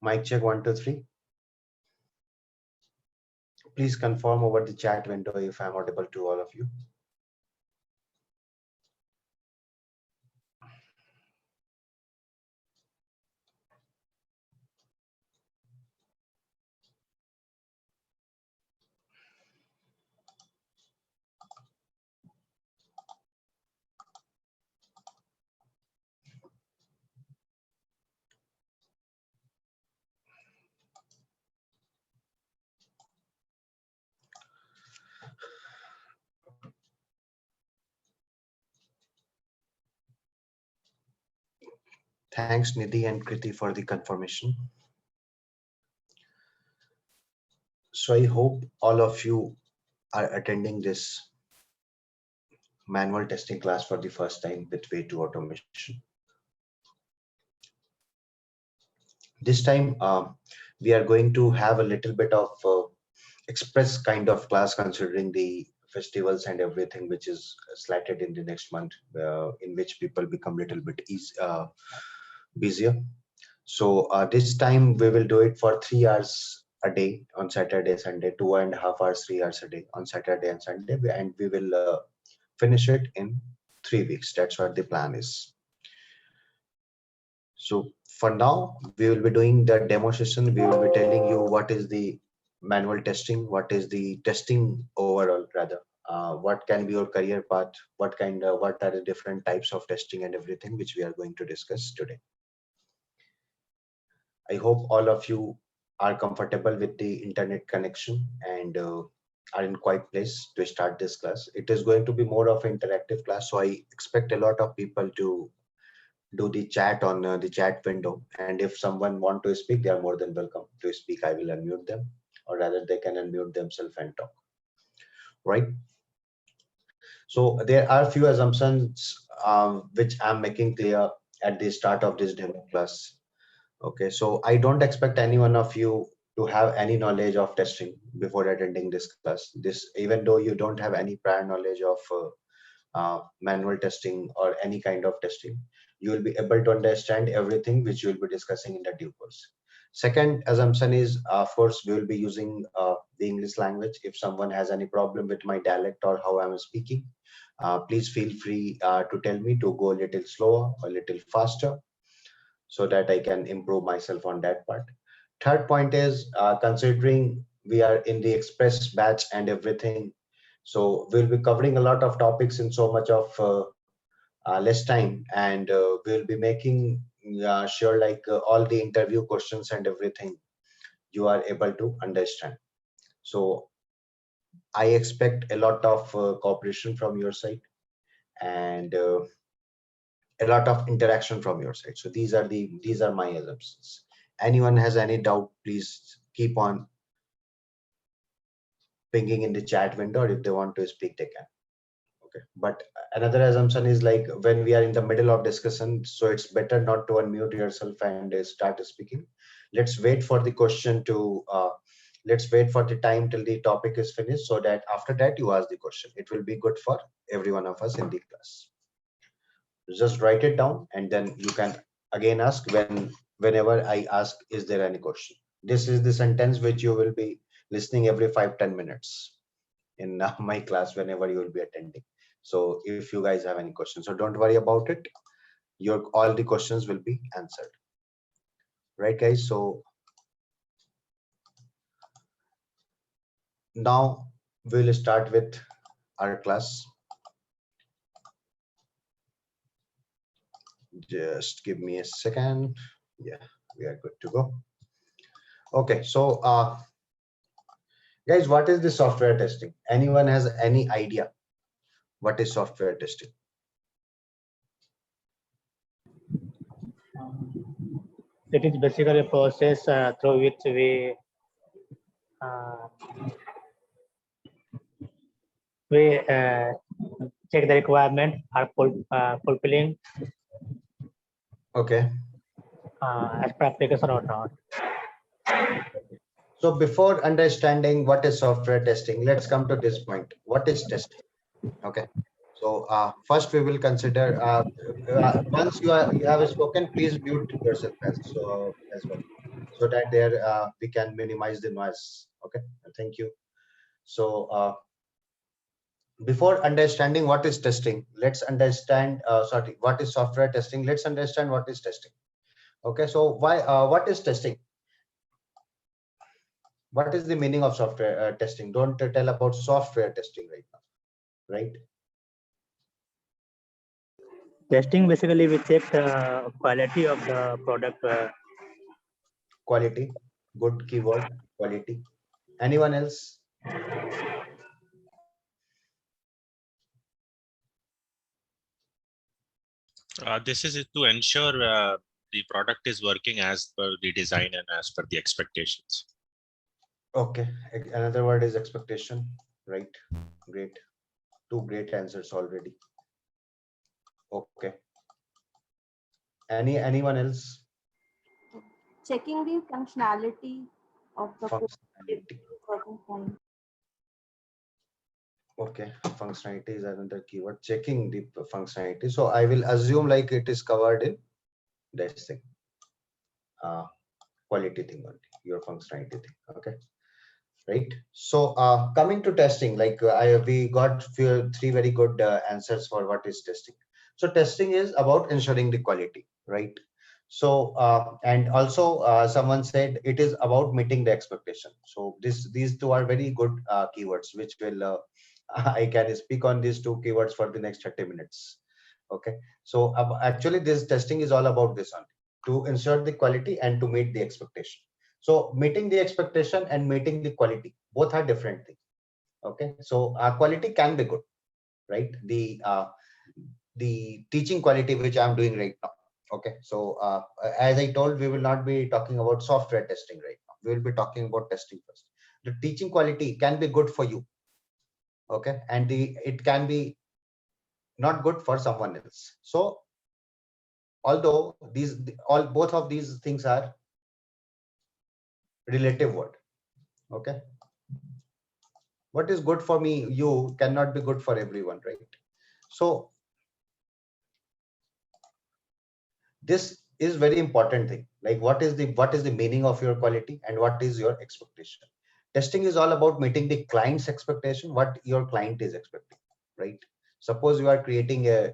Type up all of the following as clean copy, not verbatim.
Mic check 1, 2, 3. Please confirm over the chat window if I'm audible to all of you. Thanks, Nidhi and Kriti, for the confirmation. So I hope all of you are attending this manual testing class for the first time with Way to Automation. This time, we are going to have a little bit of express kind of class considering the festivals and everything which is slated in the next month, in which people become a little bit busier. So this time we will do it for 3 hours a day on Saturday, Sunday, 2.5 hours, 3 hours a day on Saturday and Sunday, and we will finish it in 3 weeks. That's what the plan is. So for now, we will be doing the demo session. We will be telling you what is the manual testing, what is the testing overall, rather. What can be your career path, what are the different types of testing and everything which we are going to discuss today. I hope all of you are comfortable with the internet connection and are in quiet place to start this class. It is going to be more of an interactive class, so I expect a lot of people to do the chat on the chat window, and if someone want to speak, they are more than welcome to speak. I will unmute them, or rather they can unmute themselves and talk, right? So there are few assumptions which I'm making clear at the start of this demo class. Okay, so I don't expect any one of you to have any knowledge of testing before attending this class. This, even though you don't have any prior knowledge of manual testing or any kind of testing, you will be able to understand everything which you will be discussing in the due course. Second assumption is, of course, we will be using the English language. If someone has any problem with my dialect or how I'm speaking, please feel free to tell me to go a little slower, a little faster, so that I can improve myself on that part. Third point is, considering we are in the express batch and everything, so we'll be covering a lot of topics in so much of less time, and we'll be making sure like all the interview questions and everything you are able to understand. So I expect a lot of cooperation from your side and a lot of interaction from your side. So these are my assumptions. Anyone has any doubt, please keep on pinging in the chat window, or if they want to speak, they can. Okay, but another assumption is like when we are in the middle of discussion, so it's better not to unmute yourself and start speaking. Let's wait for the question to let's wait for the time till the topic is finished, so that after that you ask the question. It will be good for every one of us in the class. Just write it down, and then you can again ask whenever I ask, is there any question? This is the sentence which you will be listening every 5-10 minutes in my class whenever you will be attending. So if you guys have any questions, so don't worry about it. All the questions will be answered. Right, guys? So now we'll start with our class. Just give me a second. Yeah, we are good to go. Okay, so guys, what is the software testing? Anyone has any idea what is software testing? It is basically a process through which uh, we check the requirement are fulfilling Okay. as per application or not. So before understanding what is software testing, let's come to this point. What is testing? Okay. So first we will consider once you have spoken, please mute yourself as well, so that there we can minimize the noise. Okay. Thank you. So before understanding what is testing, let's understand. Sorry, what is software testing? Let's understand what is testing. Okay. So why? What is testing? What is the meaning of software testing? Don't tell about software testing right now, right? Testing basically we check the quality of the product. Quality, good keyword, quality. Anyone else? This is to ensure the product is working as per the design and as per the expectations. Okay, another word is expectation, right? Great. Two great answers already. Okay. Anyone else? Checking the functionality of the code Functionality. working fine. Okay, functionality is another keyword. Checking the functionality. So I will assume like it is covered in this thing. Quality thing only, your functionality thing. Okay. Right. So coming to testing, like we got three very good answers for what is testing. So testing is about ensuring the quality, right? So and also someone said it is about meeting the expectation. So these two are very good keywords, which will I can speak on these two keywords for the next 30 minutes. Okay. So actually this testing is all about this only, to ensure the quality and to meet the expectation. So meeting the expectation and meeting the quality, both are different things. Okay. So quality can be good, right? The teaching quality which I'm doing right now. Okay. So as I told, we will not be talking about software testing right now. We will be talking about testing first. The teaching quality can be good for you. Okay. And it can be not good for someone else. So although both of these things are relative word. Okay. What is good for me, you cannot be good for everyone, right? So this is very important thing. Like what is the meaning of your quality and what is your expectation? Testing is all about meeting the client's expectation, what your client is expecting, right? Suppose you are creating a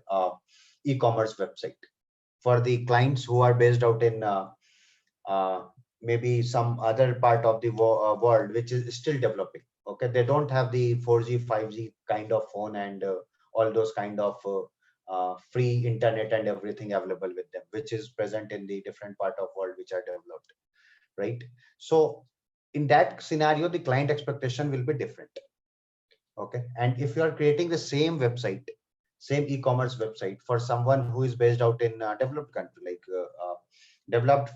e-commerce website for the clients who are based out in uh, maybe some other part of the world which is still developing. Okay, they don't have the 4G 5G kind of phone and all those kind of free internet and everything available with them, which is present in the different part of world which are developed, right? So in that scenario the client expectation will be different. Okay, and if you are creating the same website, same e-commerce website for someone who is based out in developed country, like developed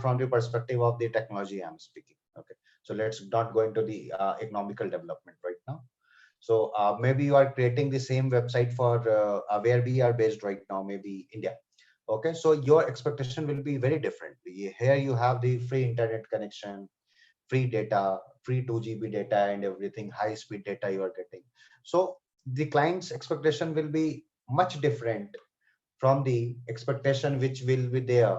from the perspective of the technology I'm speaking. Okay, so let's not go into the economical development right now. So maybe you are creating the same website for where we are based right now, maybe India. Okay, so your expectation will be very different. Here you have the free internet connection, free data, free 2 GB data and everything, high speed data you are getting. So the client's expectation will be much different from the expectation which will be there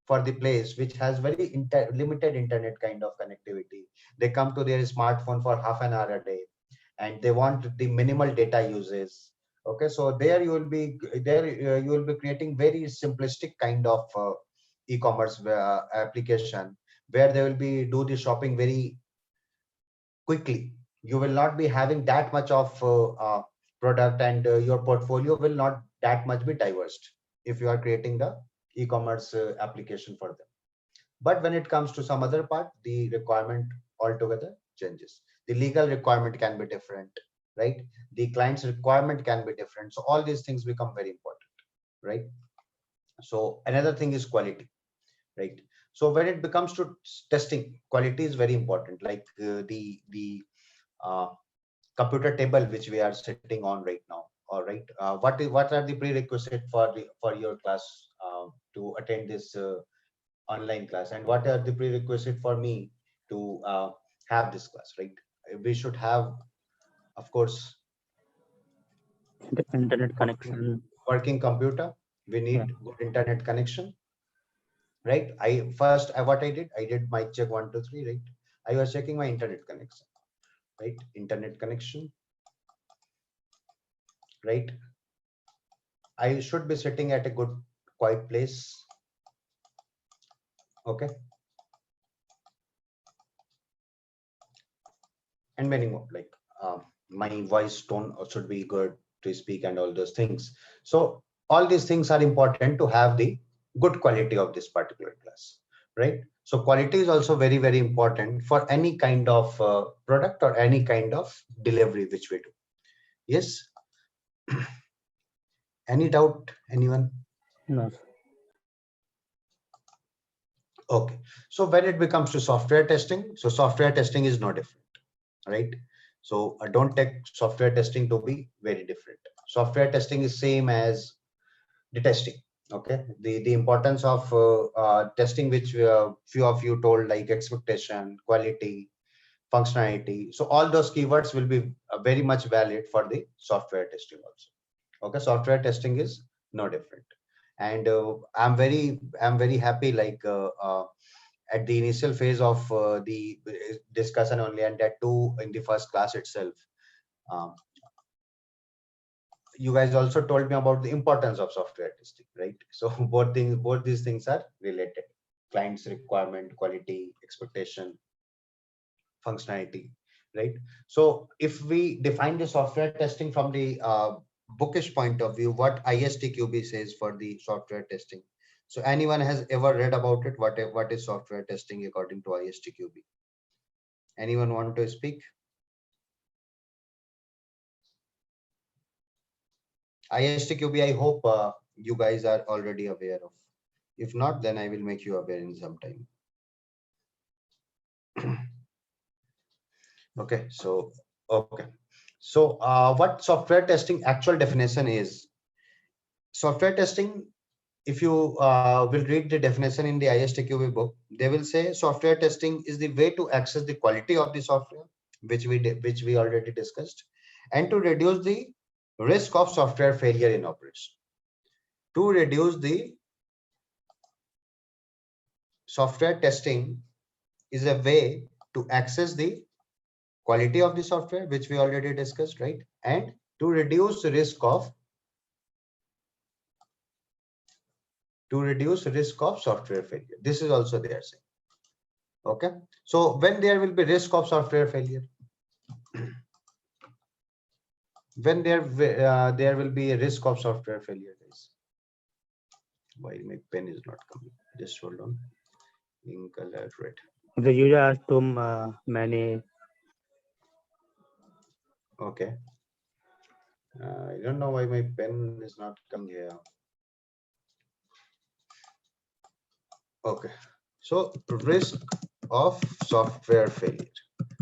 for the place which has very limited internet kind of connectivity. They come to their smartphone for half an hour a day and they want the minimal data uses. Okay, so there you will be creating very simplistic kind of e-commerce application where they will be do the shopping very quickly. You will not be having that much of product and your portfolio will not that much be diverse if you are creating the e-commerce application for them. But when it comes to some other part, the requirement altogether changes. The legal requirement can be different, right? The client's requirement can be different. So all these things become very important, right? So another thing is quality. right? So when it becomes to testing, quality is very important. Like the computer table which we are sitting on right now. All right, what are the prerequisite for your class to attend this online class, and what are the prerequisite for me to have this class, right? We should have, of course, The internet connection. working computer. We need good internet connection, right? What I did mic check 1 2 3, right? I was checking my internet connection, right? Internet connection, right? I should be sitting at a good quiet place. Okay. And many more, like my voice tone should be good to speak and all those things. So all these things are important to have the good quality of this particular class, right? So quality is also very, very important for any kind of product or any kind of delivery which we do. Yes. Any doubt, anyone? No. Okay. So when it becomes to software testing, so software testing is no different, right? So don't take software testing to be very different. Software testing is same as the testing. Okay. The importance of testing, which few of you told, like expectation, quality, functionality. So all those keywords will be very much valid for the software testing also. Okay. Software testing is no different. And I'm very happy, like at the initial phase of the discussion only, and that too in the first class itself, you guys also told me about the importance of software testing, right? So both these things are related: client's requirement, quality, expectation, functionality, right? So if we define the software testing from the bookish point of view, what ISTQB says for the software testing. So anyone has ever read about it? What is software testing according to ISTQB? Anyone want to speak? ISTQB, I hope you guys are already aware of. If not, then I will make you aware in some time. Okay, so what software testing actual definition is? Software testing, if you will read the definition in the ISTQB book, they will say software testing is the way to access the quality of the software, which we already discussed, and to reduce the risk of software failure in operation. To reduce the software testing is a way to access the quality of the software, which we already discussed, right? And to reduce the risk of software failure. This is also they are saying. Okay. So when there will be risk of software failure, when there will be a risk of software failure, guys. Why my pen is not coming? Just hold on. In color red. The user has too many. Okay. I don't know why my pen is not coming here. Okay. So risk of software failure.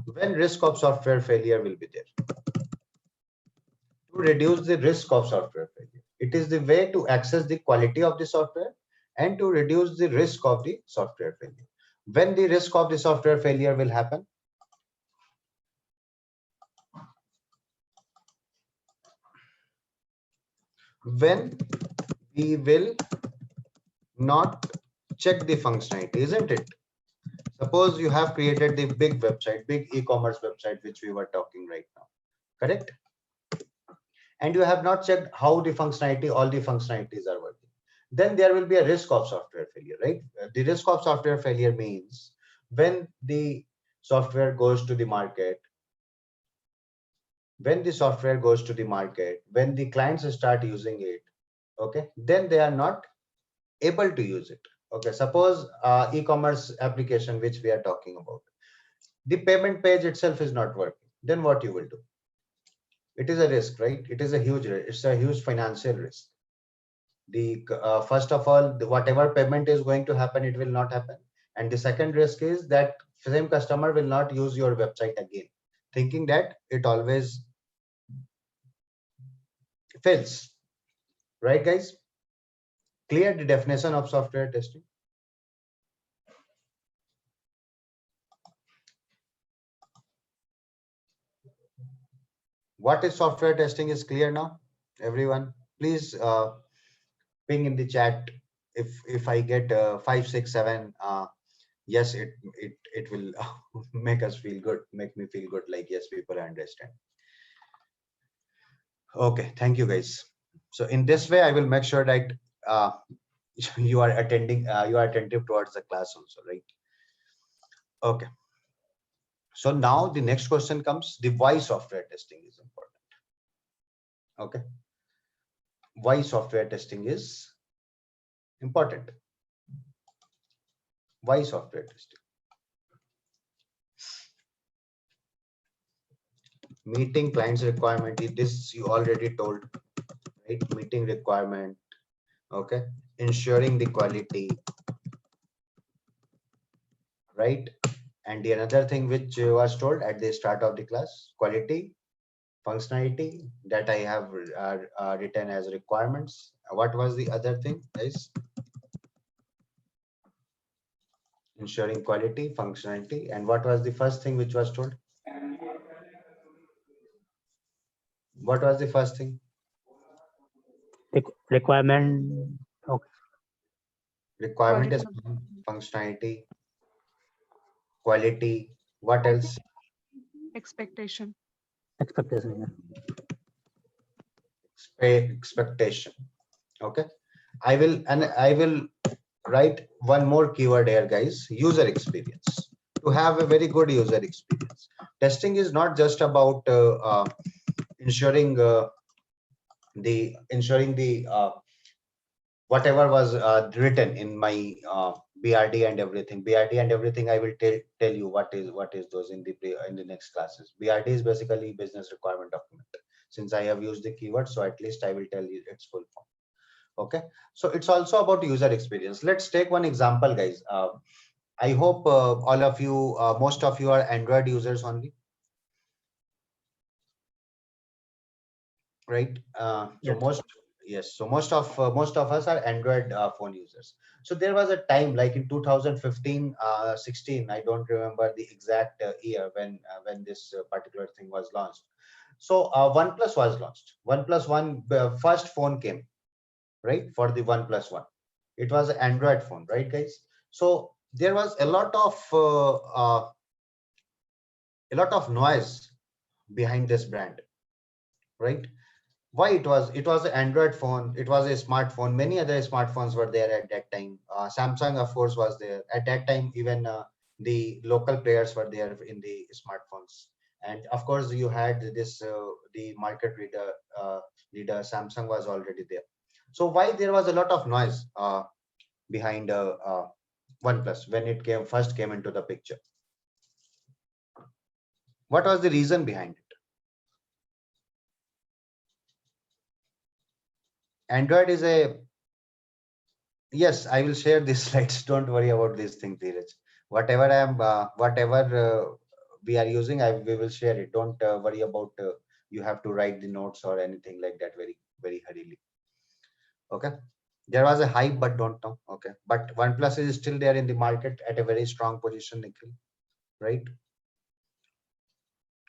When risk of software failure will be there? To reduce the risk of software failure. It is the way to access the quality of the software and to reduce the risk of the software failure. When the risk of the software failure will happen? When we will not check the functionality, isn't it? Suppose you have created the big website, big e-commerce website, which we were talking right now, correct? And you have not checked how the functionality, all the functionalities are working. Then there will be a risk of software failure, right? The risk of software failure means when the software goes to the market, when the clients start using it, okay, then they are not able to use it. Okay, suppose e-commerce application which we are talking about, the payment page itself is not working, then what you will do? It is a risk, right? It is a huge risk. It's a huge financial risk. First of all, whatever payment is going to happen, it will not happen. And the second risk is that same customer will not use your website again, thinking that it always fails. Right, guys? Clear the definition of software testing? What is software testing is clear now, everyone? Please ping in the chat if I get 5, 6, 7. Yes, it will make us feel good, make me feel good. Like yes, people understand. Okay, thank you, guys. So in this way, I will make sure that you are attending, you are attentive towards the class also, right? Okay. So now the next question comes: the why software testing is important. Okay. Why software testing is important? Why software testing? Meeting clients requirement. This you already told, right? Meeting requirement. Okay. Ensuring the quality, right? And the another thing which was told at the start of the class: quality, functionality, that I have written as requirements. What was the other thing, guys? Ensuring quality, functionality, and what was the first thing which was told? What was the first thing? Requirement. Okay. Requirement is functionality, quality. What else? Expectation. Expectation. Expectation. Okay. I will write one more keyword here, guys: user experience. To have a very good user experience, testing is not just about ensuring the whatever was written in my BRD and everything. BRD and everything, I will tell you what is those in the next classes. BRD is basically business requirement document. Since I have used the keyword, so at least I will tell you its full form. Okay, so it's also about user experience. Let's take one example, guys. I hope all of you, most of you are Android users only, right? So Yes. yes, so most of us are Android phone users. So there was a time like in 2015, 16, I don't remember the exact year when this particular thing was launched. So OnePlus was launched. OnePlus One, first phone came, right? For the OnePlus One, it was an Android phone, right, guys? So there was a lot of noise behind this brand, right? Why? It was an Android phone, it was a smartphone. Many other smartphones were there at that time. Samsung, of course, was there at that time. Even the local players were there in the smartphones, and of course you had this the market leader Samsung was already there. So why there was a lot of noise behind OnePlus when it first came into the picture? What was the reason behind it? Android is a, yes, I will share these slides. Don't worry about these things, Dheeraj. Whatever we are using, we will share it. Don't worry about you have to write the notes or anything like that very hurriedly. Okay. There was a hype, but don't know. Okay. But OnePlus is still there in the market at a very strong position, Nikhil, right?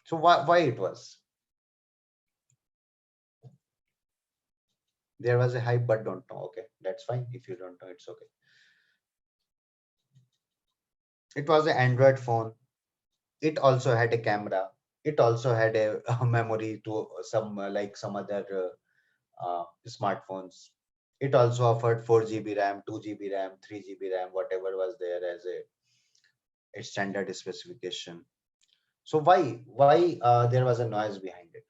So why it was? There was a hype, but don't know. Okay, that's fine. If you don't know, it's okay. It was an Android phone. It also had a camera. It also had a memory to some like some other smartphones. It also offered 4 GB RAM, 2 GB RAM, 3 GB RAM, whatever was there as a standard specification. So why there was a noise behind it?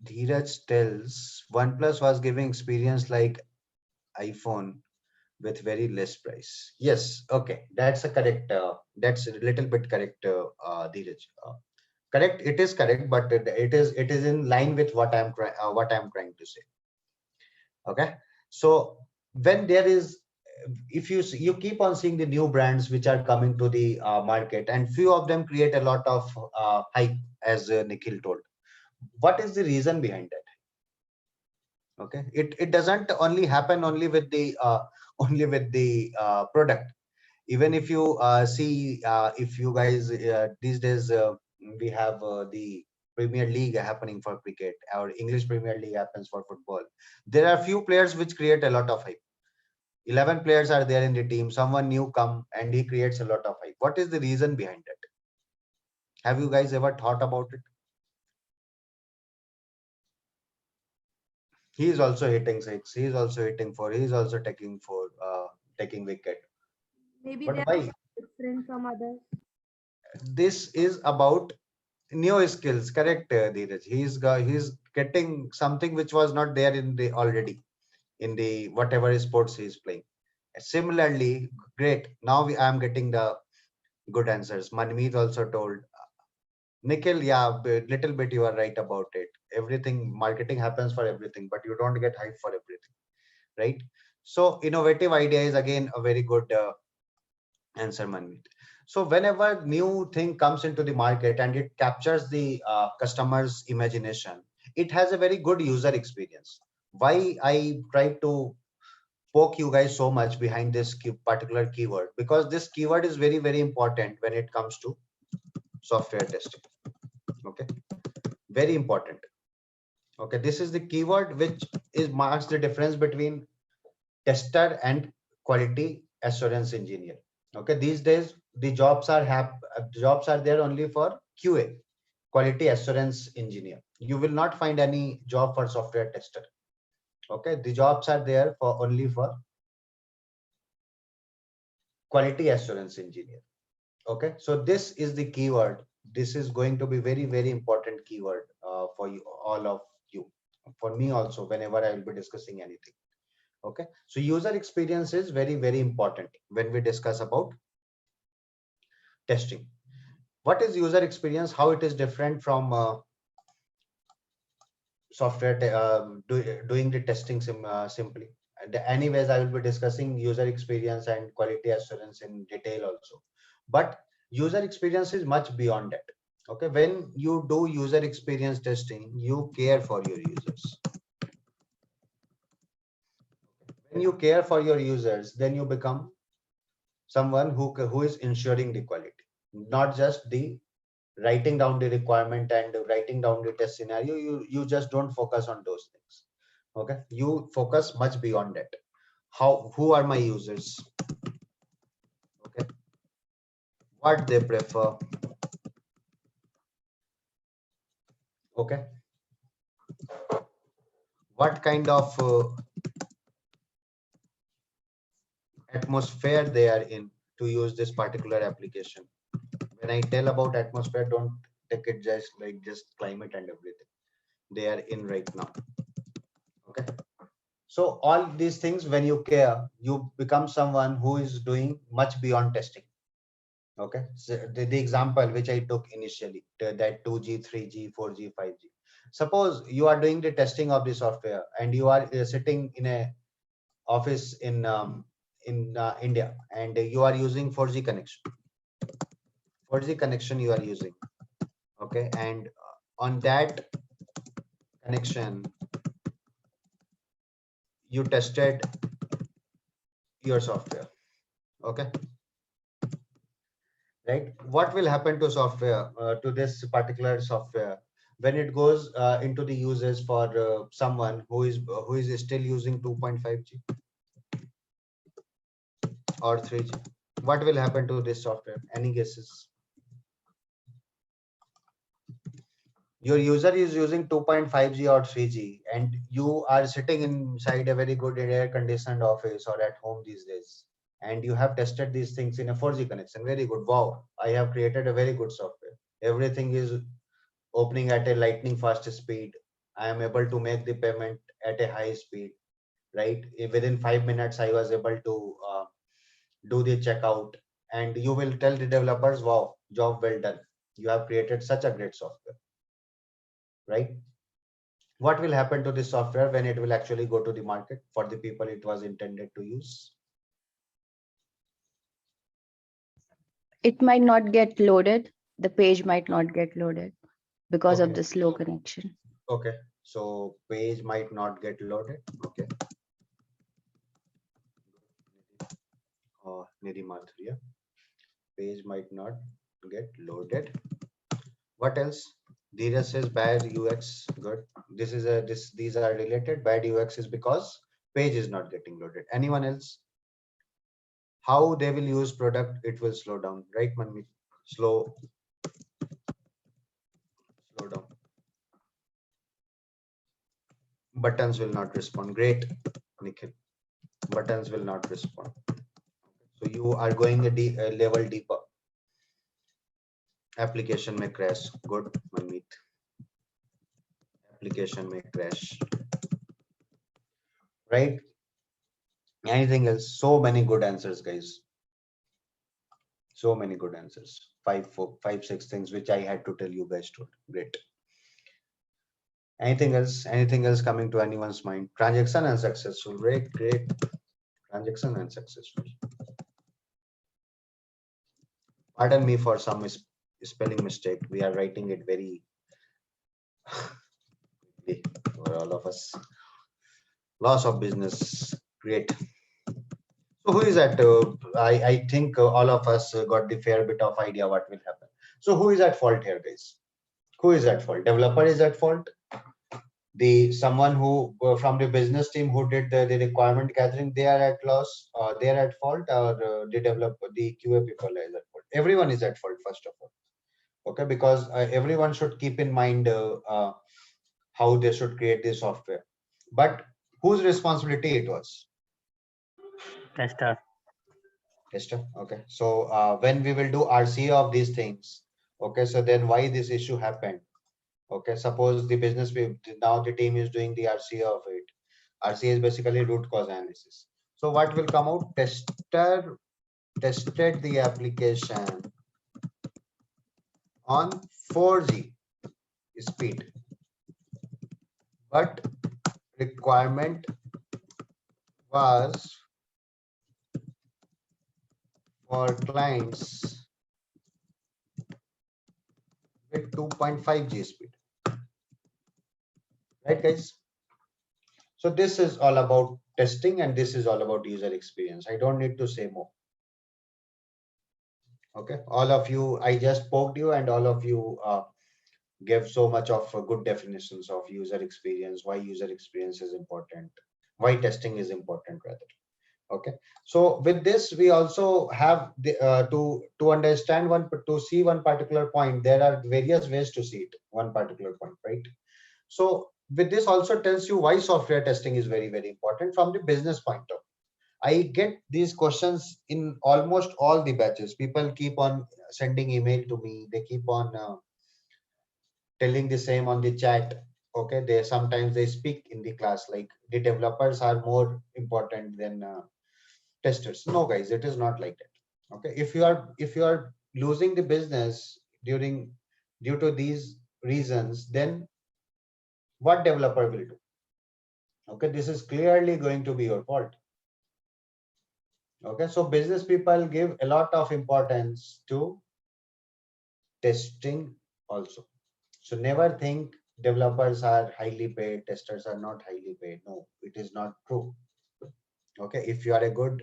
Dheeraj tells OnePlus was giving experience like iPhone with very less price. Yes, okay, that's a correct. That's a little bit correct, Dheeraj. Correct, it is correct, but it is in line with what I'm trying to say. Okay, so when there is, if you keep on seeing the new brands which are coming to the market, and few of them create a lot of hype, as Nikhil told. What is the reason behind that? Okay, it doesn't only happen only with the only with the product. Even if you see, if you guys these days we have the Premier League happening for cricket, or English Premier League happens for football. There are few players which create a lot of hype. 11 players are there in the team, someone new come and he creates a lot of hype. What is the reason behind it? Have you guys ever thought about it? He is also hitting six, he is also hitting four, he is also taking four, taking wicket. Maybe But they why? are different from others. This is about new skills, correct, Dheeraj? He's getting something which was not there in the already in the whatever sports he is playing. Similarly, great. Now I am getting the good answers. Manmeet also told. Nikhil, yeah, little bit you are right about it. Everything marketing happens for everything, but you don't get hype for everything, right? So innovative idea is again a very good answer, Manmeet. So whenever new thing comes into the market and it captures the customer's imagination, it has a very good user experience. Why I try to poke you guys so much behind this particular keyword? Because this keyword is very, very important when it comes to software testing. Okay, very important. Okay, this is the keyword which is marks the difference between tester and quality assurance engineer. Okay, these days the jobs are there only for QA, quality assurance engineer. You will not find any job for software tester. Okay, the jobs are there for only for quality assurance engineer. Okay, so this is the keyword. This is going to be very, very important keyword for you, all of you, for me also, whenever I will be discussing anything. Okay, so user experience is very, very important when we discuss about testing. What is user experience? How it is different from software doing the testing simply. And anyways, I will be discussing user experience and quality assurance in detail also. But user experience is much beyond that. Okay, when you do user experience testing, you care for your users. When you care for your users, then you become someone who is ensuring the quality, not just the writing down the requirement and writing down the test scenario. You just don't focus on those things. Okay, you focus much beyond that. Who are my users? Okay, what they prefer. Okay, what kind of atmosphere they are in to use this particular application. When I tell about atmosphere, don't take it just like just climate and everything they are in right now. Okay, so all these things, when you care, you become someone who is doing much beyond testing. Okay, so the example which I took initially, that 2G, 3G, 4G, 5G. Suppose you are doing the testing of the software and you are sitting in a office in India, and you are using 4G connection. 4G connection you are using. Okay, and on that connection you tested your software. Okay, right? What will happen to software, to this particular software, when it goes into the uses for someone who is still using 2.5G or 3G? What will happen to this software? Any guesses? Your user is using 2.5G or 3G, and you are sitting inside a very good air conditioned office or at home these days, and you have tested these things in a 4G connection. Very good. Wow, I have created a very good software. Everything is opening at a lightning fast speed. I am able to make the payment at a high speed, right? Within 5 minutes, I was able to do the checkout, and you will tell the developers, wow, job well done. You have created such a great software, right? What will happen to this software when it will actually go to the market for the people it was intended to use? It might not get loaded. The page might not get loaded because of Okay. the slow connection. Okay, so page might not get loaded. Okay. Nidhi Mathur, page might not get loaded. What else? Dheeraj says bad UX. Good. These are related. Bad UX is because page is not getting loaded. Anyone else? How they will use product? It will slow down, right, Manmeet? Slow down. Buttons will not respond. Great, Nikhil. Buttons will not respond. So you are going a level deeper. Application may crash. Good, Manmeet. Application may crash. Right? Anything else? So many good answers, guys. So many good answers. 5, 6 things which I had to tell you guys to. Great. Anything else? Anything else coming to anyone's mind? Transaction and successful. Great. Transaction and successful. Pardon me for some spelling mistake. We are writing it very for all of us. Loss of business. Great. So who is at? I think all of us got the fair bit of idea what will happen. So who is at fault here, guys? Who is at fault? Developer is at fault. Someone who from the business team who did the requirement gathering, they are at loss. They are at fault, or the developer, the QA people is at fault. Everyone is at fault first of all. Okay, because everyone should keep in mind how they should create the software. But whose responsibility it was? Tester. Tester. Okay. So when we will do RCA of these things, okay, so then why this issue happened? Okay, suppose the business, now the team is doing the RCA of it. RCA is basically root cause analysis. So what will come out? Tester tested the application on 4G speed, but requirement was for clients with 2.5G speed. Right, guys? So this is all about testing, and this is all about user experience. I don't need to say more. Okay, all of you, I just poked you, and all of you gave so much of good definitions of user experience, why user experience is important, why testing is important rather. Okay, so with this we also have the to understand to see one particular point. There are various ways to see it, one particular point, right? So with this also tells you why software testing is very, very important from the business point of view. I get these questions in almost all the batches. People keep on sending email to me. They keep on telling the same on the chat. Okay, they sometimes they speak in the class like the developers are more important than testers. No, guys, it is not like that. Okay, if you are losing the business due to these reasons, then what developer will do? Okay, this is clearly going to be your fault. Okay, so business people give a lot of importance to testing also. So never think developers are highly paid, testers are not highly paid. No, it is not true. Okay, if you are a good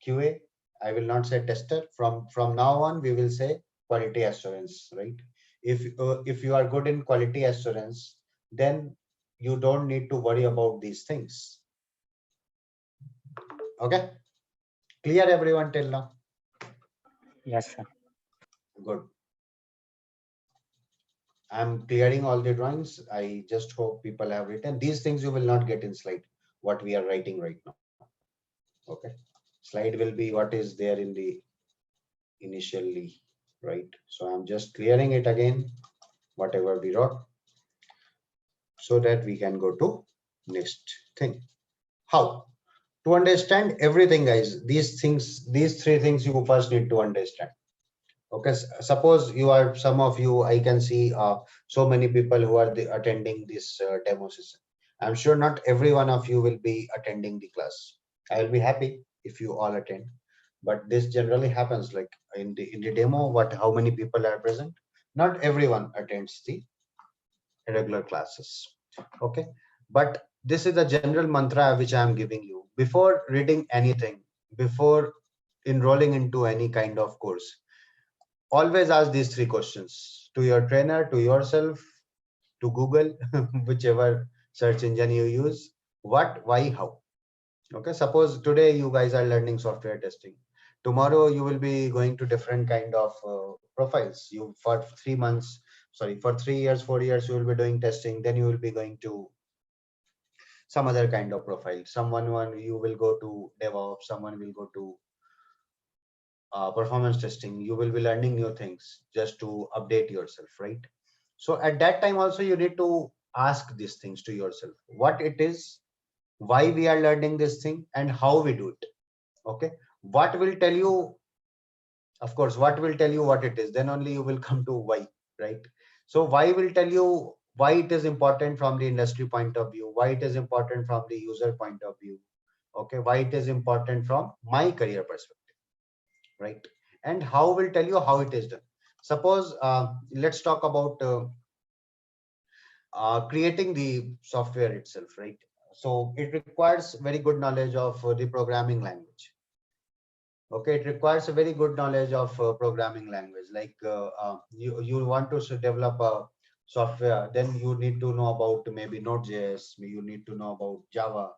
QA, I will not say tester. From now on, we will say quality assurance, right? If you are good in quality assurance, then you don't need to worry about these things. Okay, clear everyone till now? Yes, sir. Good. I'm clearing all the drawings. I just hope people have written these things. You will not get in slide what we are writing right now. Okay, slide will be what is there in the initially, right? So I'm just clearing it again, whatever we wrote, so that we can go to next thing. How to understand everything, guys? These three things you first need to understand. Okay, suppose you are, some of you, I can see so many people who are attending this demo session. I'm sure not every one of you will be attending the class. I will be happy if you all attend, but this generally happens like in the demo, how many people are present? Not everyone attends the regular classes. Okay, but this is the general mantra which I am giving you. Before reading anything, before enrolling into any kind of course, always ask these three questions to your trainer, to yourself, to Google, whichever search engine you use. What, why, how? Okay, suppose today you guys are learning software testing. Tomorrow you will be going to different kind of profiles. You, for 3 months, sorry, for 3 years, 4 years, you will be doing testing. Then you will be going to some other kind of profile. Someone you will go to DevOps, someone will go to performance testing. You will be learning new things just to update yourself, right? So at that time also you need to ask these things to yourself, what it is, why we are learning this thing, and how we do it. Okay, what will tell you, of course, what will tell you what it is, then only you will come to why, right? So why will tell you why it is important from the industry point of view, why it is important from the user point of view, okay, why it is important from my career perspective, right? And how will tell you how it is done. Suppose let's talk about creating the software itself, right? So it requires very good knowledge of the programming language. Okay, it requires a very good knowledge of programming language. Like you want to develop a software, then you need to know about maybe Node.js, you need to know about Java,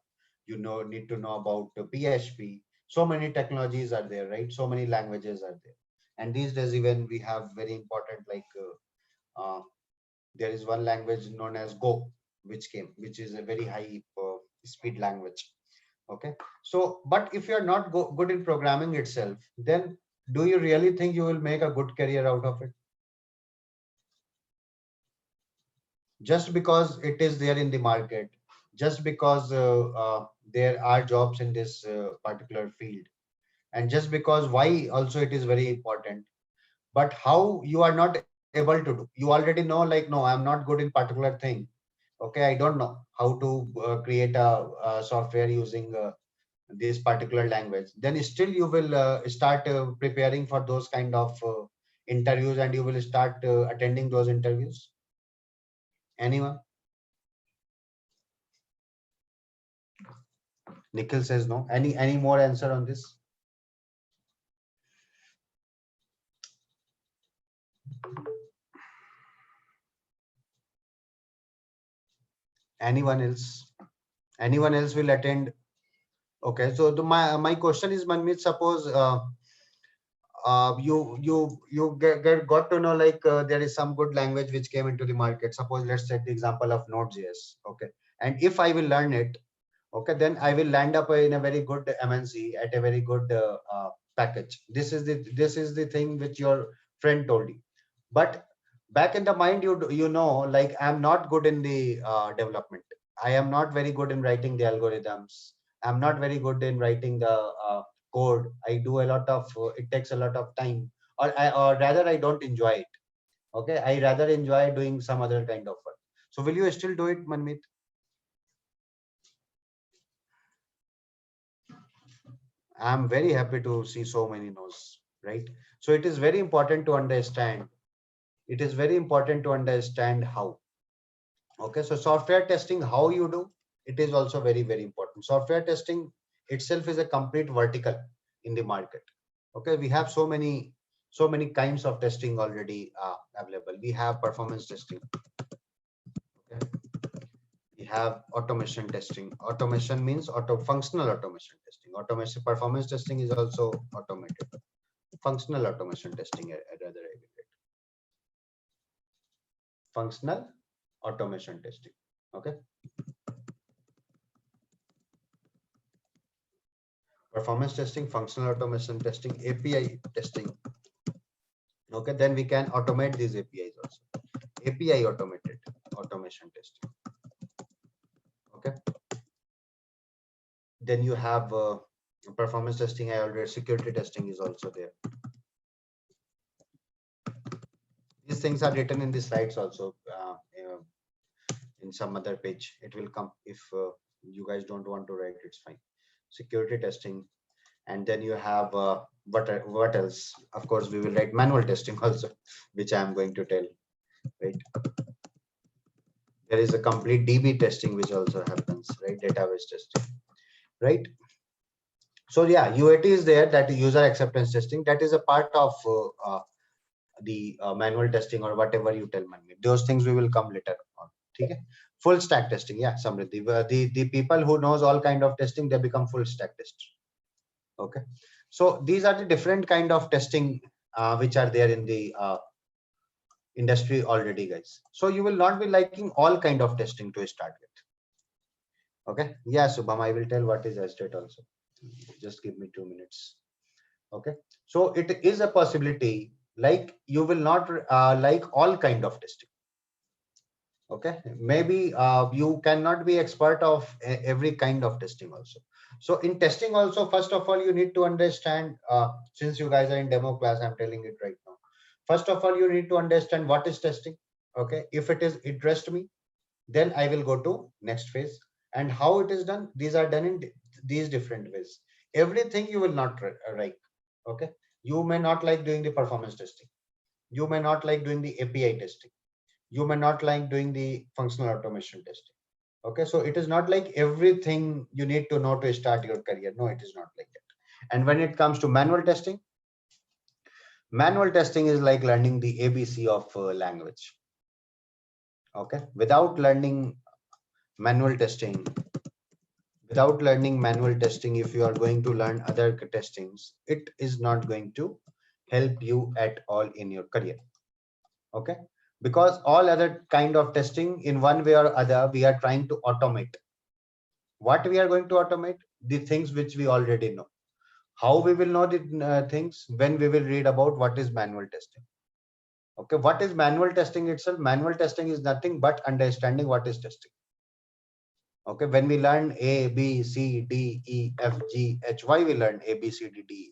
need to know about PHP. So many technologies are there, right? So many languages are there, and these days even we have very important like there is one language known as Go, which is a very high speed language. Okay, so but if you're not good in programming itself, then do you really think you will make a good career out of it? Just because it is there in the market, just because there are jobs in this particular field, and just because why also it is very important, but how you are not able to do, you already know like, no, I'm not good in particular thing. Okay, I don't know how to create a software using this particular language, then still you will start preparing for those kind of interviews, and you will start attending those interviews. Anyone? Nikhil says no. Any more answer on this? Anyone else? Anyone else will attend? Okay, so my question is, Manmeet, suppose you got to know like there is some good language which came into the market. Suppose let's take the example of Node.js. Okay, and if I will learn it, okay, then I will land up in a very good MNC at a very good package. This is the thing which your friend told you, but back in the mind you know like I'm not good in the development. I am not very good in writing the algorithms. I'm not very good in writing the code. I do a lot of it takes a lot of time, or rather I don't enjoy it. Okay, I rather enjoy doing some other kind of work. So will you still do it, Manmeet? I'm very happy to see so many no's, right? So it is very important to understand. It is very important to understand how. Okay, so software testing, how you do, it is also very, very important. Software testing itself is a complete vertical in the market. Okay, we have so many kinds of testing already available. We have performance testing. Okay. We have automation testing. Automation means functional automation testing. Automation performance testing is also automated. Functional automation testing, rather, I will get. Functional automation testing. Okay. Performance testing, functional automation testing, API testing. Okay, then we can automate these APIs also. API automated automation testing. Okay. Then you have performance testing. I already security testing is also there. these things are written in the slides also. In some other page, it will come. If you guys don't want to write, it's fine. Security testing, and then you have what else? Of course, we will write manual testing also, which I am going to tell. Right. There is a complete DB testing which also happens, right? Database testing, right? So yeah, UAT is there, that user acceptance testing. That is a part of the manual testing or whatever you tell me. Those things we will come later on. Okay. Full stack testing, yeah, Samriddhi. The people who knows all kind of testing, they become full stack tester. Okay. So these are the different kind of testing which are there in the industry already, guys. So you will not be liking all kind of testing to start with. Okay. Yeah, Subham, I will tell what is SDET also. Just give me 2 minutes. Okay. So it is a possibility, like you will not like all kind of testing. Okay. Maybe you cannot be expert of every kind of testing also. So in testing also, first of all, you need to understand, since you guys are in demo class, I'm telling it right now. First of all, you need to understand what is testing. Okay. If it is interest me, then I will go to next phase. And how it is done, these are done in these different ways. Everything you will not like. Okay. You may not like doing the performance testing. You may not like doing the API testing. You may not like doing the functional automation testing. Okay. So it is not like everything you need to know to start your career. No, it is not like that. And when it comes to manual testing is like learning the ABC of language. Okay. Without learning manual testing, if you are going to learn other testings, it is not going to help you at all in your career. Okay. Because all other kind of testing, in one way or other, we are trying to automate. What we are going to automate? The things which we already know. How we will know the things? When we will read about what is manual testing. Okay. What is manual testing itself? Manual testing is nothing but understanding what is testing. Okay, when we learn A, B, C, D, E, F, G, H, why we learn A, B, C, D, D?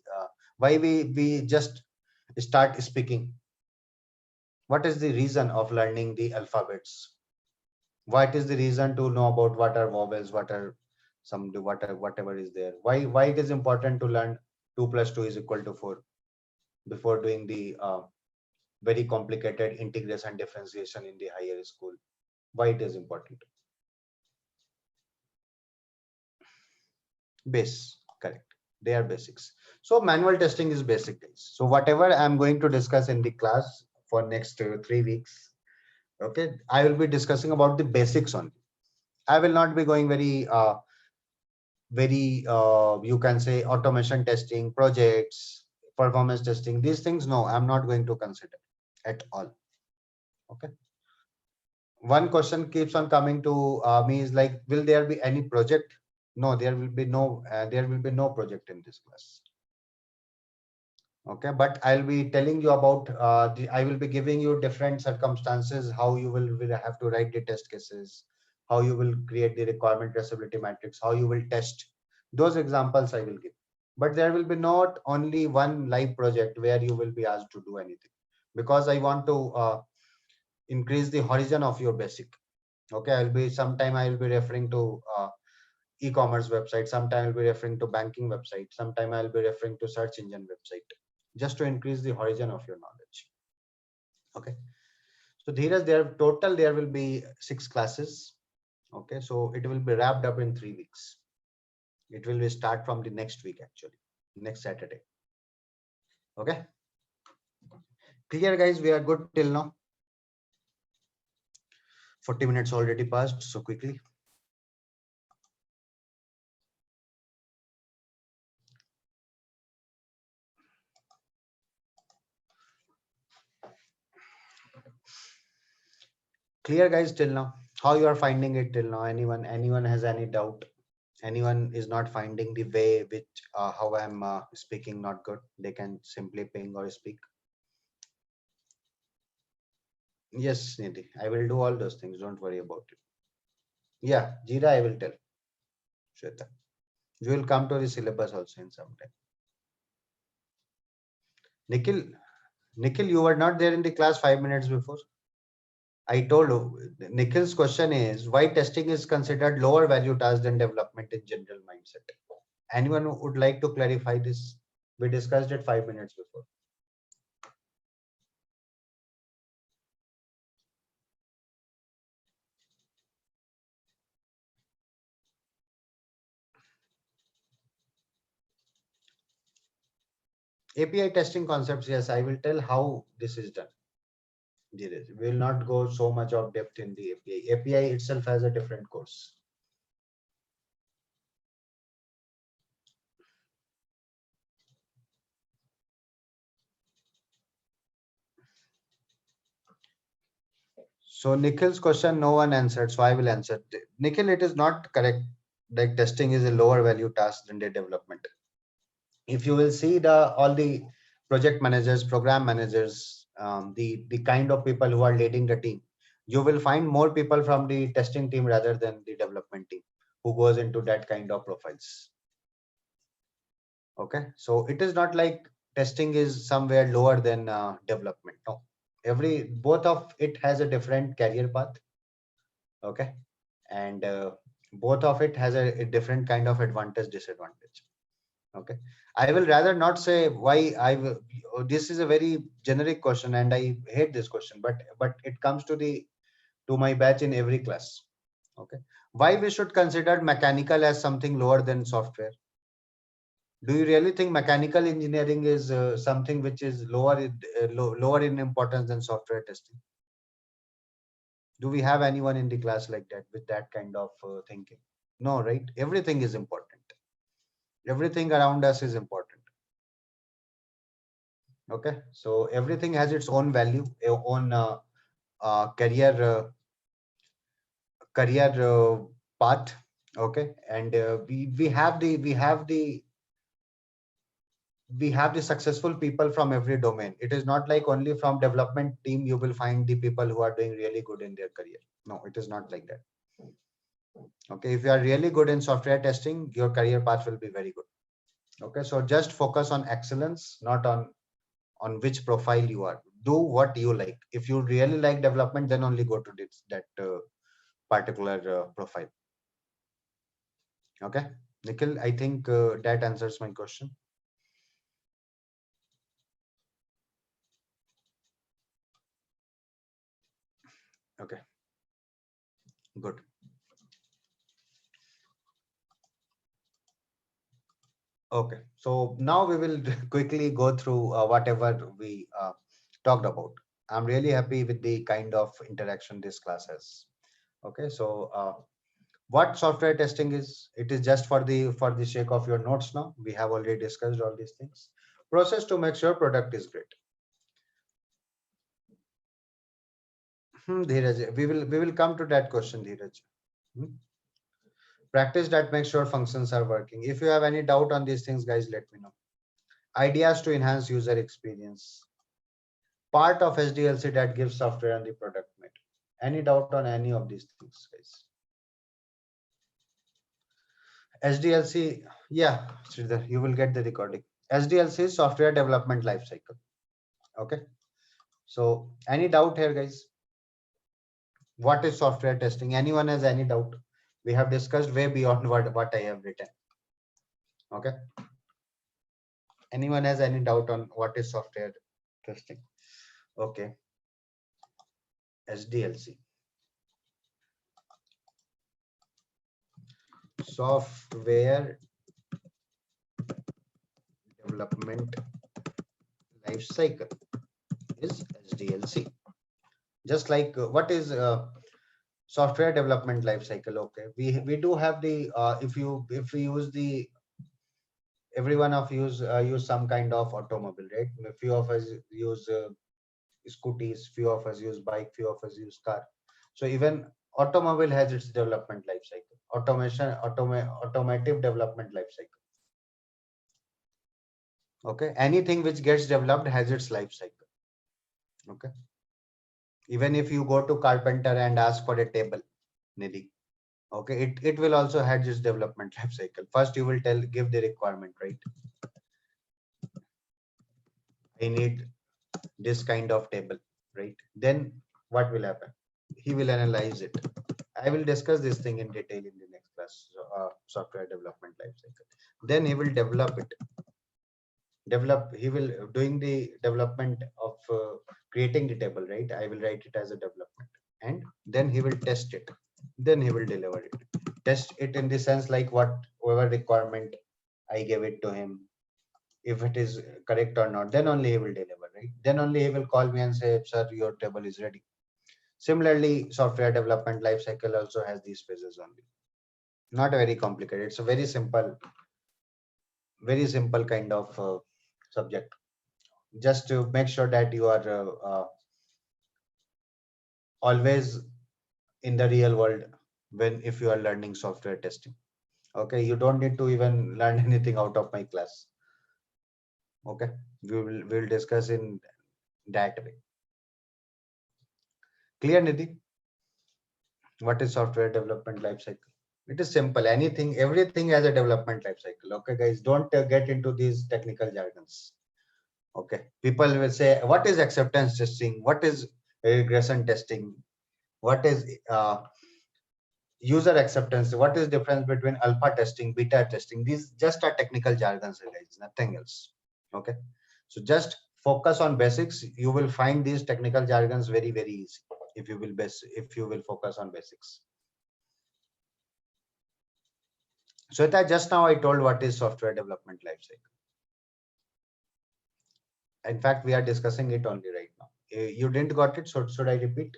Why we just start speaking? What is the reason of learning the alphabets? What is the reason to know about what are vowels, what are some whatever is there? Why it is important to learn 2 + 2 is equal to 4 before doing the very complicated integration differentiation in the higher school? Why it is important? Base, correct, they are basics. So manual testing is basic, guys. So whatever I'm going to discuss in the class for next 3 weeks, okay, I will be discussing about the basics only. I will not be going very you can say automation testing, projects, performance testing, these things. No, I'm not going to consider at all. Okay. One question keeps on coming to me is like, will there be any project? No, there will be no project in this class. Okay, but I'll be telling you about I will be giving you different circumstances, how you will have to write the test cases, how you will create the requirement traceability matrix, how you will test. Those examples I will give. But there will be not only one live project where you will be asked to do anything, because I want to increase the horizon of your basic. Okay, sometime I will be referring to e-commerce website, sometime I'll be referring to banking website, sometime I'll be referring to search engine website, just to increase the horizon of your knowledge. Okay, so Dheeraj, there will be 6 classes. Okay, so it will be wrapped up in 3 weeks. It will be start from the next week, actually next Saturday. Okay, clear, guys? We are good till now. 40 minutes already passed so quickly. Clear, guys, till now? How you are finding it till now? Anyone has any doubt? Anyone is not finding the way which how I'm speaking not good? They can simply ping or speak. Yes, Nidhi, I will do all those things. Don't worry about it. Yeah, Jira, I will tell. Shweta, you will come to the syllabus also in some time. Nikhil, Nikhil, you were not there in the class 5 minutes before. I told you, Nikhil's question is why testing is considered lower value task than development in general mindset. Anyone who would like to clarify this? We discussed it 5 minutes before. API testing concepts, yes, I will tell how this is done. We will not go so much of depth in the API. API itself has a different course. So Nikhil's question, no one answered, so I will answer. Nikhil, it is not correct. Like testing is a lower value task than the development. If you will see all the project managers, program managers, the kind of people who are leading the team, you will find more people from the testing team rather than the development team who goes into that kind of profiles. Okay, so it is not like testing is somewhere lower than development. No, both of it has a different career path. Okay, and both of it has a different kind of advantage, disadvantage. Okay, I will rather not say why this is a very generic question and I hate this question, but it comes to my batch in every class. Okay, why we should consider mechanical as something lower than software? Do you really think mechanical engineering is something which is lower in importance than software testing? Do we have anyone in the class like that with that kind of thinking? No, right? Everything is important. Everything around us is important. Okay, so everything has its own value, own career path. Okay, and we have the successful people from every domain. It is not like only from development team you will find the people who are doing really good in their career. No, it is not like that. Okay, if you are really good in software testing, your career path will be very good. Okay, so just focus on excellence, not on which profile you are. Do what you like. If you really like development, then only go to that particular profile. Okay, Nikhil, I think that answers my question. Okay, good. Okay, so now we will quickly go through whatever we talked about. I'm really happy with the kind of interaction this class has. Okay, so what software testing is? It is just for the sake of your notes now. We have already discussed all these things. Process to make sure product is great. Dheeraj, we will come to that question, Dheeraj. Practice that makes sure functions are working. If you have any doubt on these things, guys, let me know. Ideas to enhance user experience. Part of SDLC that gives software and the product made. Any doubt on any of these things, guys? SDLC, yeah, Sridhar, you will get the recording. SDLC is software development lifecycle. Okay, so any doubt here, guys? What is software testing? Anyone has any doubt? We have discussed way beyond what I have written. Okay, anyone has any doubt on what is software testing? Okay, SDLC, software development life cycle is SDLC. Just like what is software development life cycle? Okay, we do have the if we use the every one of you use some kind of automobile, right? A few of us use scooties, few of us use bike, few of us use car. So even automobile has its development life cycle. Automotive development life cycle. Okay, anything which gets developed has its life cycle. Okay, even if you go to carpenter and ask for a table, Nidhi, okay, it will also have its development life cycle. First you will give the requirement, right? I need this kind of table, right? Then what will happen? He will analyze it. I will discuss this thing in detail in the next class, software development lifecycle. Then he will develop it. He will doing the development of creating the table, right? I will write it as a development, and then he will test it. Then he will deliver it. Test it in the sense like whatever requirement I gave it to him, if it is correct or not, then only he will deliver, right? Then only he will call me and say, sir, your table is ready. Similarly, software development lifecycle also has these phases only. Not very complicated. It's a very simple kind of subject. Just to make sure that you are always in the real world if you are learning software testing. Okay, you don't need to even learn anything out of my class. Okay, we'll discuss in that way. Clear, Nidhi? What is software development lifecycle? It is simple. Everything has a development lifecycle. Okay, guys, don't get into these technical jargons. Okay, people will say, what is acceptance testing? What is regression testing? What is user acceptance? What is difference between alpha testing, beta testing? These just are technical jargons, guys, nothing else. Okay, so just focus on basics. You will find these technical jargons very, very easy if you will focus on basics. So just now I told what is software development lifecycle. In fact, we are discussing it only right now. You didn't got it, so should I repeat?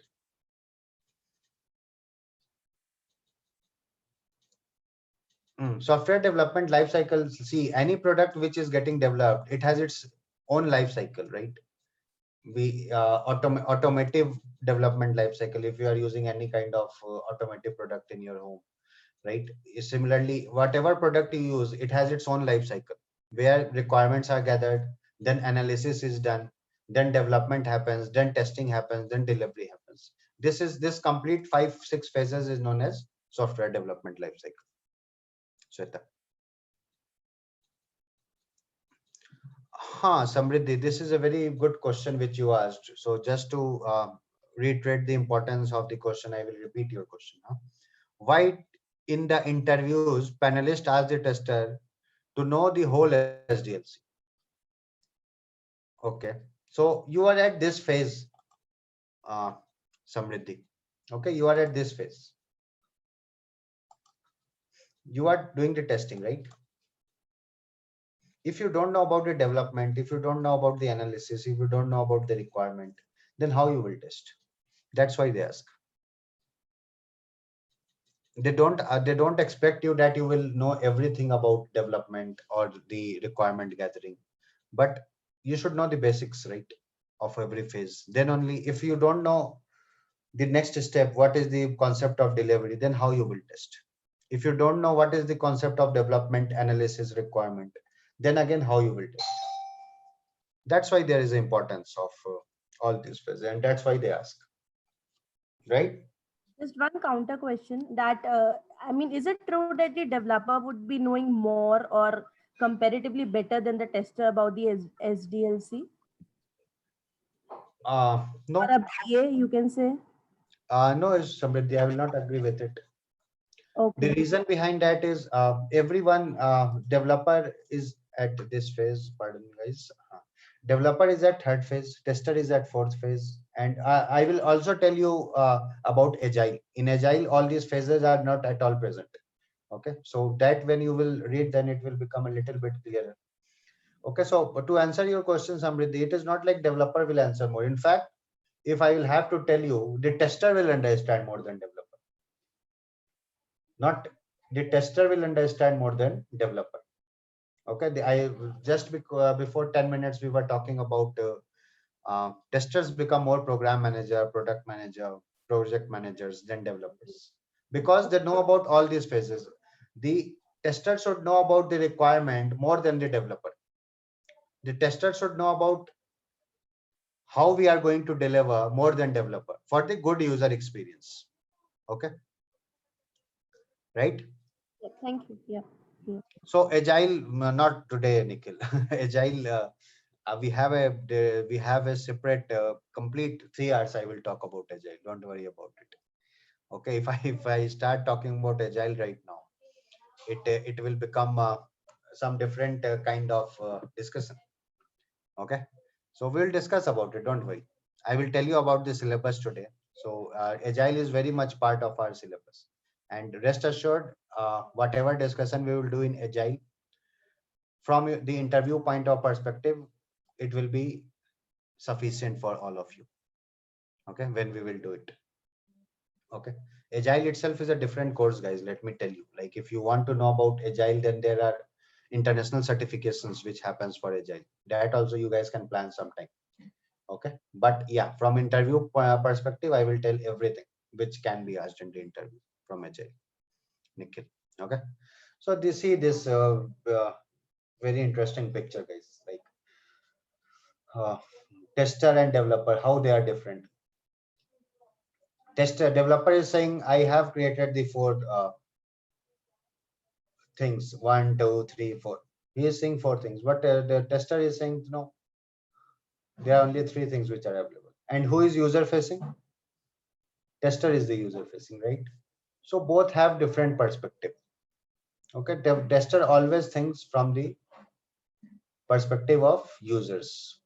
Software development life cycle. See, any product which is getting developed, it has its own life cycle, right? Automotive development life cycle. If you are using any kind of automotive product in your home, right? Similarly, whatever product you use, it has its own life cycle where requirements are gathered, then analysis is done, then development happens, then testing happens, then delivery happens. This complete 5-6 phases is known as software development life cycle. Shweta. Samriddhi, this is a very good question which you asked. So just to reiterate the importance of the question, I will repeat your question. Why in the interviews, panelists ask the tester to know the whole SDLC? Okay, so you are at this phase, Samriddhi. Okay, you are at this phase. You are doing the testing, right? If you don't know about the development, if you don't know about the analysis, if you don't know about the requirement, then how you will test? That's why they ask. They don't expect you that you will know everything about development or the requirement gathering, but you should know the basics, right, of every phase. Then only, if you don't know the next step, what is the concept of delivery, then how you will test? If you don't know what is the concept of development, analysis, requirement, then again how you will test? That's why there is importance of all these phases, and that's why they ask, right? Just one counter question that I mean, is it true that the developer would be knowing more or comparatively better than the tester about the SDLC? No, Or a BA, you can say. no, Samriddhi, I will not agree with it. Okay. The reason behind that is everyone developer is at this phase. Pardon me, guys. Developer is at third phase, tester is at fourth phase, and I will also tell you about agile. In agile, all these phases are not at all present. Okay, so that when you will read, then it will become a little bit clearer. Okay, so to answer your question, Samriddhi, it is not like developer will answer more. In fact, if I will have to tell you, the tester will understand more than developer. Not the tester will understand more than developer. Okay, I just before 10 minutes we were talking about testers become more program manager, product manager, project managers than developers, because they know about all these phases. The tester should know about the requirement more than the developer. The tester should know about how we are going to deliver more than developer for the good user experience. Okay, right? Yeah, thank you. Yeah. So agile, not today, Nikhil. Agile, we have a separate complete 3 hours. I will talk about agile. Don't worry about it. Okay, if I start talking about agile right now, it will become some different kind of discussion. Okay, so we'll discuss about it. Don't worry. I will tell you about the syllabus today. So agile is very much part of our syllabus, and rest assured, whatever discussion we will do in agile, from the interview point of perspective, it will be sufficient for all of you. Okay, when we will do it. Okay, agile itself is a different course, guys. Let me tell you, like, if you want to know about agile, then there are international certifications which happens for agile. That also you guys can plan sometime. Okay, but yeah, from interview perspective, I will tell everything which can be asked in the interview from agile. Nikhil. Okay, so this very interesting picture, guys. Like tester and developer, how they are different. Tester developer is saying, I have created the 4 things, 1, 2, 3, 4. He is saying 4 things, but the tester is saying no. There are only 3 things which are available. And who is user facing? Tester is the user facing, right? So both have different perspective. Okay, tester always thinks from the perspective of users.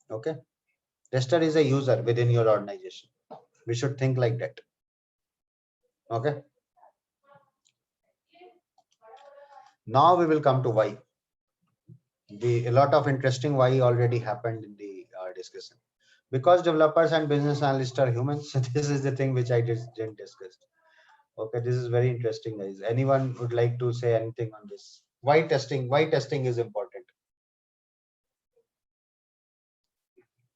Okay, tester is a user within your organization. We should think like that. Okay, now we will come to why. A lot of interesting why already happened in the discussion. Because developers and business analysts are humans. This is the thing which I didn't discuss. Okay, this is very interesting, guys. Anyone would like to say anything on this? Why testing? Why testing is important?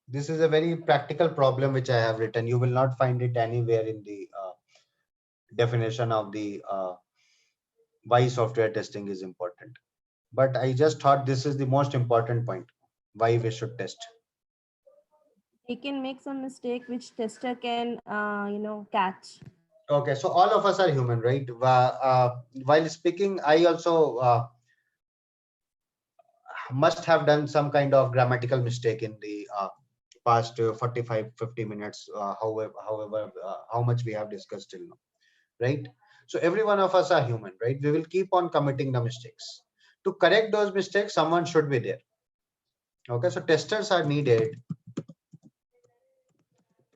This is a very practical problem which I have written. You will not find it anywhere in the definition of the why software testing is important. But I just thought this is the most important point, why we should test. They can make some mistake which tester can, catch. Okay, so all of us are human, right? While speaking, I also must have done some kind of grammatical mistake in the past 45-50 minutes, however how much we have discussed till now, right? So every one of us are human, right? We will keep on committing the mistakes. To correct those mistakes, someone should be there. Okay, so testers are needed.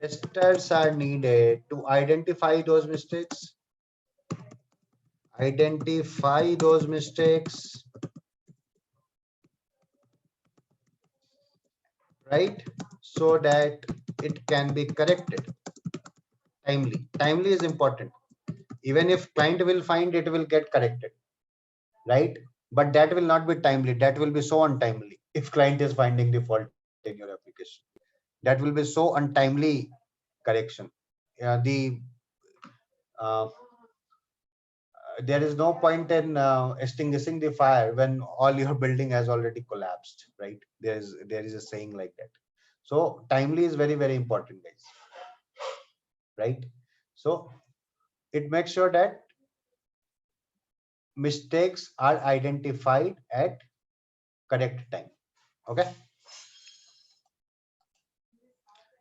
Testers are needed to identify those mistakes. Identify those mistakes, right? So that it can be corrected timely. Timely is important. Even if client will find, it will get corrected, right? But that will not be timely. That will be so untimely. If client is finding the fault in your application, that will be so untimely correction. There is no point in extinguishing the fire when all your building has already collapsed, right? There is a saying like that. So timely is very, very important, guys, right? So it makes sure that mistakes are identified at correct time. Okay,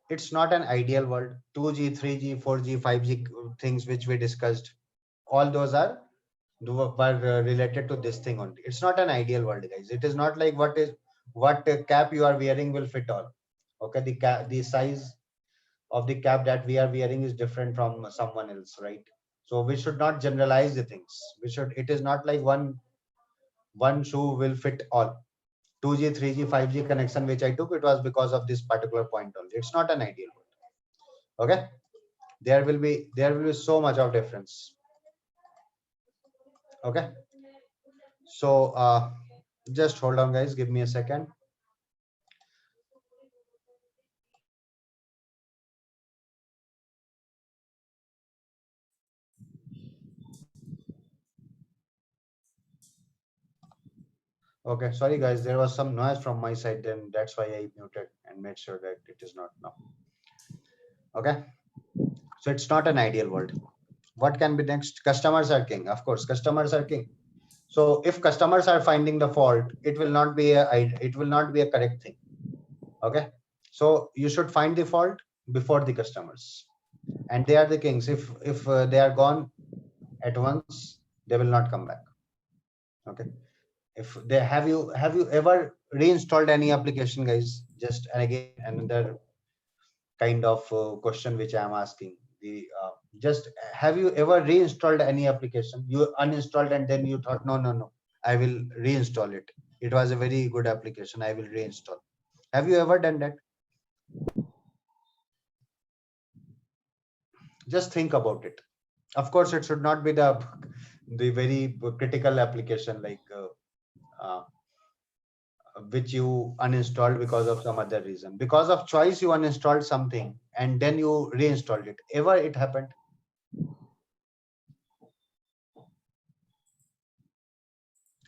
it's not an ideal world. 2G, 3G, 4G, 5G things which we discussed, all those are related to this thing only. It's not an ideal world, guys. It is not like what cap you are wearing will fit all. Okay, the size of the cap that we are wearing is different from someone else, right? So we should not generalize the things. It is not like one shoe will fit all. 2G, 3G, 5G connection which I took, it was because of this particular point only. It's not an ideal world. Okay, there will be so much of difference. Okay, so just hold on, guys, give me a second. Okay, sorry guys, there was some noise from my side, then that's why I muted and made sure that it is not now. Okay, so it's not an ideal world. What can be next? Customers are king. Of course, customers are king. So if customers are finding the fault, it will not be a correct thing. Okay, so you should find the fault before the customers, and they are the kings. If they are gone at once, they will not come back. Okay, if they have you ever reinstalled any application, guys? Just and again another kind of question which I am asking. The just have you ever reinstalled any application? You uninstalled and then you thought, no, no, no, I will reinstall it. It was a very good application. I will reinstall. Have you ever done that? Just think about it. Of course, it should not be the very critical application like uh, which you uninstalled because of some other reason. Because of choice, you uninstalled something and then you reinstalled it. Ever it happened?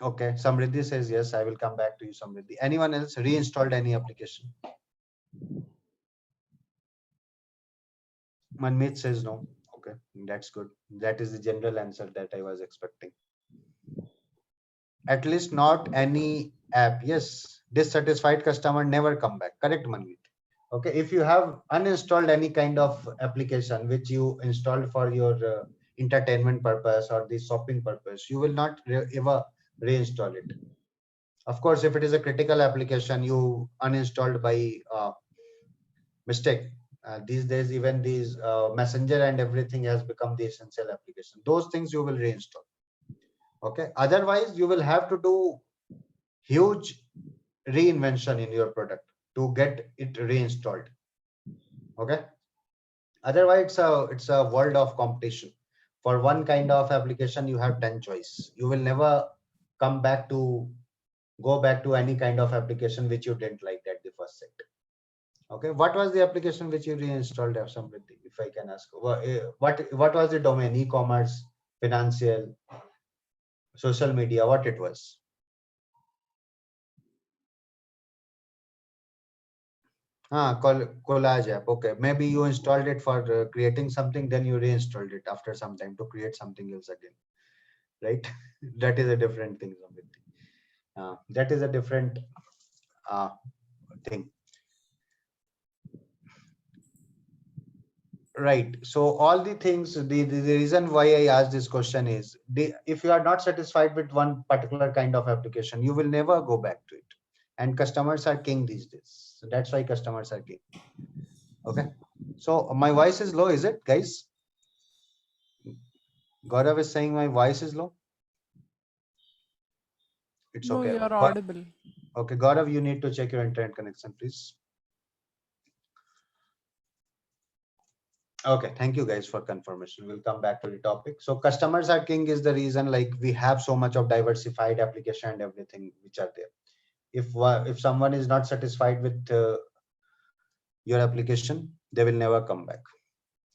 Okay, Samriddhi says yes. I will come back to you, Samriddhi. Anyone else reinstalled any application? Manmeet says no. Okay, that's good. That is the general answer that I was expecting. At least not any app. Yes, dissatisfied customer never come back. Correct, Manmeet. Okay, if you have uninstalled any kind of application which you installed for your entertainment purpose or the shopping purpose, you will not ever reinstall it. Of course, if it is a critical application you uninstalled by mistake, these days even these messenger and everything has become the essential application. Those things you will reinstall. Okay, otherwise you will have to do huge reinvention in your product to get it reinstalled. Okay, otherwise it's a world of competition. For one kind of application you have 10 choice. You will never come back to go back to any kind of application which you didn't like at the first set. Okay, what was the application which you reinstalled, Samriddhi, if I can ask? What was the domain? E-commerce, financial, social media, what it was? Collage app. Okay, maybe you installed it for creating something, then you reinstalled it after some time to create something else again, right? That is a different thing, Samriddhi. That is a different thing. Right. So all the things, the reason why I asked this question is, if you are not satisfied with one particular kind of application, you will never go back to it. And customers are king these days. So that's why customers are king. Okay. So my voice is low, is it, guys? Gaurav is saying my voice is low. It's No, okay. you're audible. Okay, Gaurav, you need to check your internet connection, please. Okay, thank you guys for confirmation. We'll come back to the topic. So customers are king is the reason, like we have so much of diversified application and everything which are there. If someone is not satisfied with your application, they will never come back.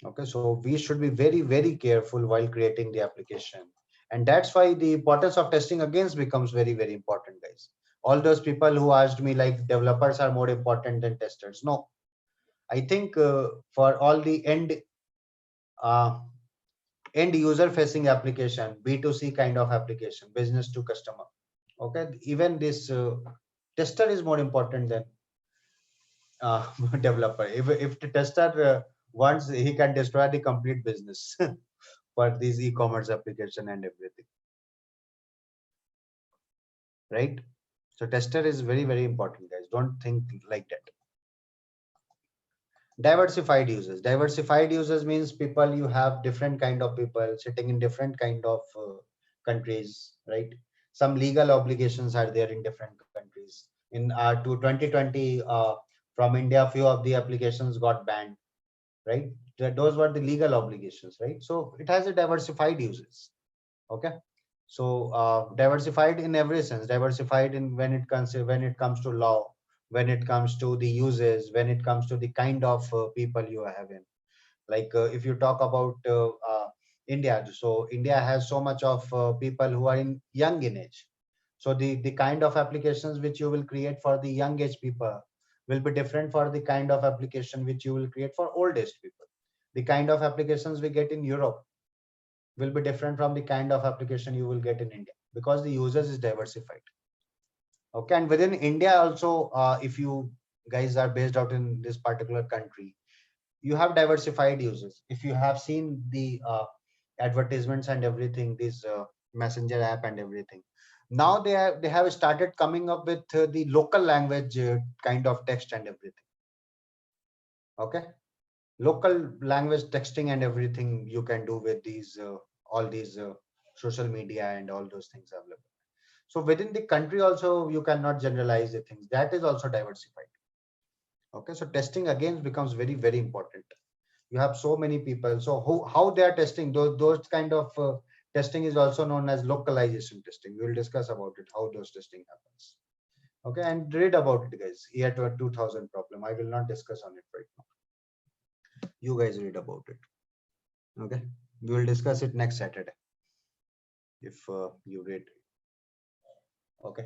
Okay, so we should be very, very careful while creating the application. And that's why the importance of testing against becomes very, very important, guys. All those people who asked me like developers are more important than testers. No, I think for all the uh, end user facing application, B2C kind of application, business to customer. Okay, even this tester is more important than developer. If the tester wants, he can destroy the complete business for these e-commerce application and everything, right? So tester is very, very important, guys. Don't think like that. Diversified users means people, you have different kind of people sitting in different kind of countries, right? Some legal obligations are there in different countries. In to 2020 from India, few of the applications got banned, right? Those were the legal obligations, right? So it has a diversified users. Okay, so diversified in every sense, diversified in when it comes to law, when it comes to the uses, when it comes to the kind of people you are having. Like if you talk about India, so India has so much of people who are in young in age. So the kind of applications which you will create for the young age people will be different for the kind of application which you will create for old age people. The kind of applications we get in Europe will be different from the kind of application you will get in India, because the users is diversified. Okay, and within India also, if you guys are based out in this particular country, you have diversified users. If you have seen the advertisements and everything, this messenger app and everything, now they have started coming up with the local language kind of text and everything. Okay, local language texting and everything you can do with these all these social media and all those things available. So within the country also you cannot generalize the things, that is also diversified. Okay, so testing again becomes very important. You have so many people, so how they are testing those kind of testing is also known as localization testing. We will discuss about it, how those testing happens. Okay, and read about it, guys. Year 2000 problem, I will not discuss on it right now. You guys read about it. Okay, we will discuss it next Saturday if you read. Okay,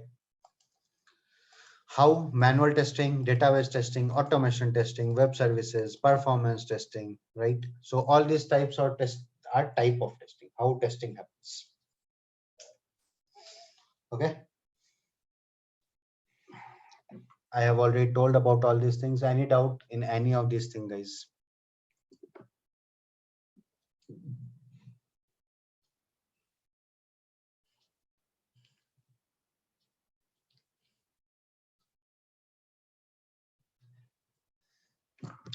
how manual testing, database testing, automation testing, web services, performance testing, right? So all these types are type of testing, how testing happens. Okay, I have already told about all these things. Any doubt in any of these things, guys?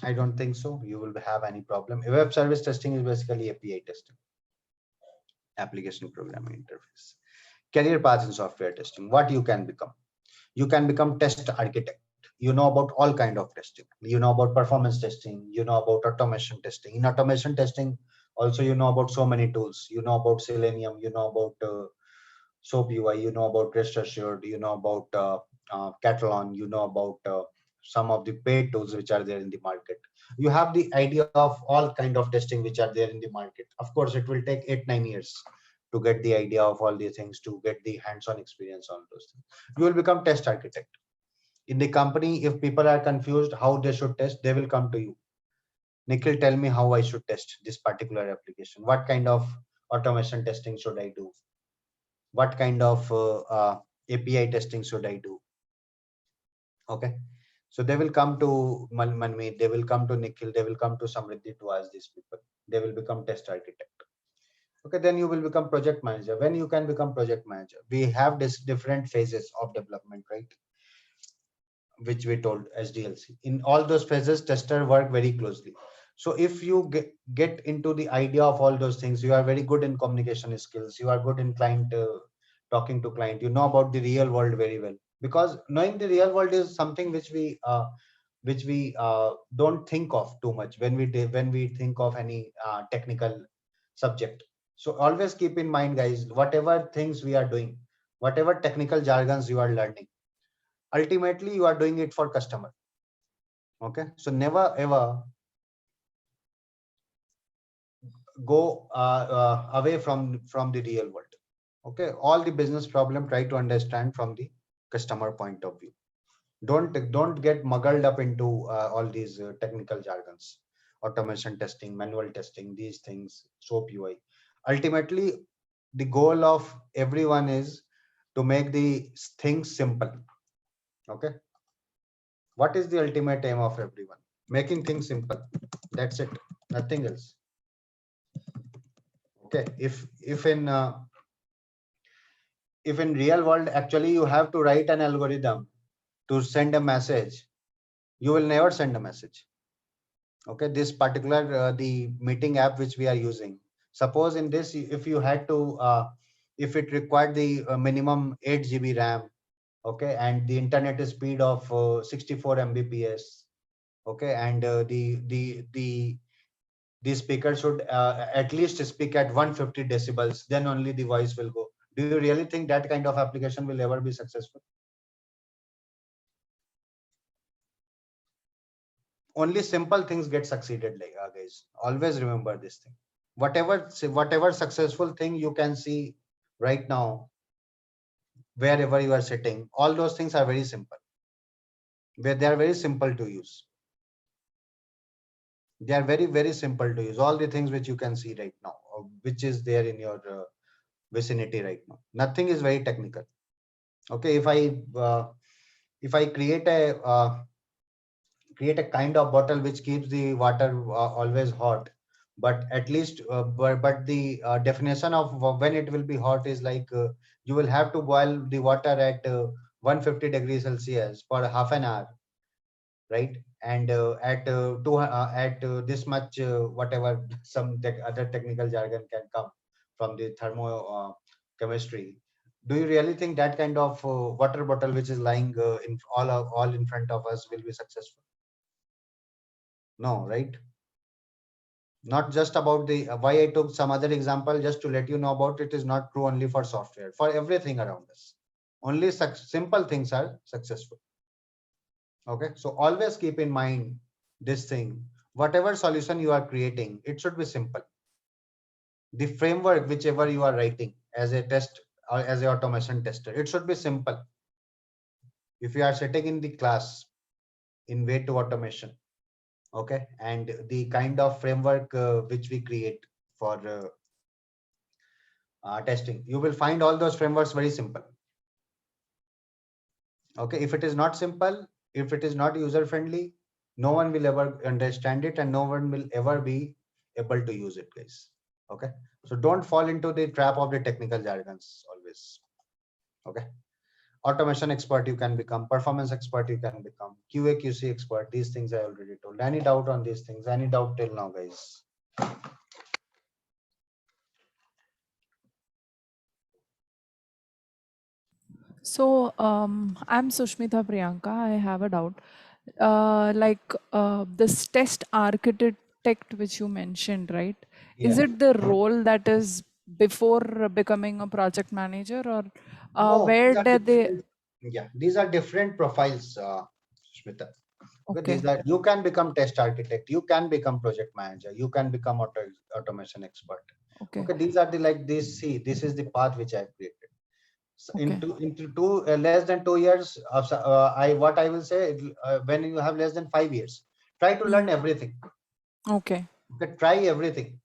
I don't think so. You will have any problem. Web service testing is basically API testing, application programming interface. Career path in software testing. What you can become? You can become test architect. You know about all kind of testing. You know about performance testing. You know about automation testing. In automation testing, also you know about so many tools. You know about Selenium. You know about SOAP UI. You know about Rest Assured. You know about Catalan. You know about some of the paid tools which are there in the market. You have the idea of all kind of testing which are there in the market. Of course, it will take 8-9 years to get the idea of all these things, to get the hands-on experience on those things. You will become test architect. In the company, if people are confused how they should test, they will come to you. Nikhil, tell me how I should test this particular application. What kind of automation testing should I do? What kind of API testing should I do? Okay. So they will come to Manmeet, they will come to Nikhil, they will come to Samriddhi to ask these people. They will become test architect. Okay, then you will become project manager. When you can become project manager, we have this different phases of development, right? Which we told SDLC. In all those phases, tester work very closely. So if you get into the idea of all those things, you are very good in communication skills. You are good in client talking to client. You know about the real world very well, because knowing the real world is something which we don't think of too much when we think of any technical subject. So always keep in mind, guys, whatever things we are doing, whatever technical jargons you are learning, ultimately you are doing it for customer. Okay, so never ever go away from the real world. Okay, all the business problem, try to understand from the customer point of view. Don't get muggled up into all these technical jargons, automation testing, manual testing, these things, SOAP UI. Ultimately, the goal of everyone is to make the things simple. Okay, what is the ultimate aim of everyone? Making things simple. That's it, nothing else. Okay, if in real world actually you have to write an algorithm to send a message, you will never send a message. Okay, this particular the meeting app which we are using, suppose in this, if you had to if it required the minimum 8 GB RAM, okay, and the internet speed of 64 Mbps, okay, and the speaker should at least speak at 150 decibels, then only the voice will go. Do you really think that kind of application will ever be successful? Only simple things get succeeded, like guys. Always remember this thing. Whatever successful thing you can see right now, wherever you are sitting, all those things are very simple. Where they are very simple to use. They are very simple to use. All the things which you can see right now, which is there in your vicinity right now. Nothing is very technical. Okay, if I create a create a kind of bottle which keeps the water always hot, but at least but the definition of when it will be hot is like you will have to boil the water at 150 degrees Celsius for half an hour, right? And at this much whatever some other technical jargon can come from the thermo chemistry. Do you really think that kind of water bottle which is lying in all in front of us will be successful? No, right? Not just about the why I took some other example just to let you know about it is not true only for software, for everything around us. Only simple things are successful. Okay, so always keep in mind this thing. Whatever solution you are creating, it should be simple. The framework, whichever you are writing as a test or as an automation tester, it should be simple. If you are sitting in the class in way to automation, okay, and the kind of framework which we create for testing, you will find all those frameworks very simple. Okay, if it is not simple, if it is not user friendly, no one will ever understand it and no one will ever be able to use it, guys. Okay, so don't fall into the trap of the technical jargons always. Okay, automation expert you can become, performance expert you can become, QA QC expert. These things I already told. Any doubt on these things? Any doubt till now, guys? So I'm Sushmita Priyanka. I have a doubt. This test architect which you mentioned, right? Is Yeah. it the role that is before becoming a project manager, or No, where these are did they? different. Yeah, these are different profiles, Smita. Okay. These are, you can become test architect, you can become project manager, you can become automation expert. Okay. Okay, these are the like this. See, this is the path which I've created. So Okay. into less than 2 years of what I will say, when you have less than 5 years, try to learn everything. Okay. Okay, try everything.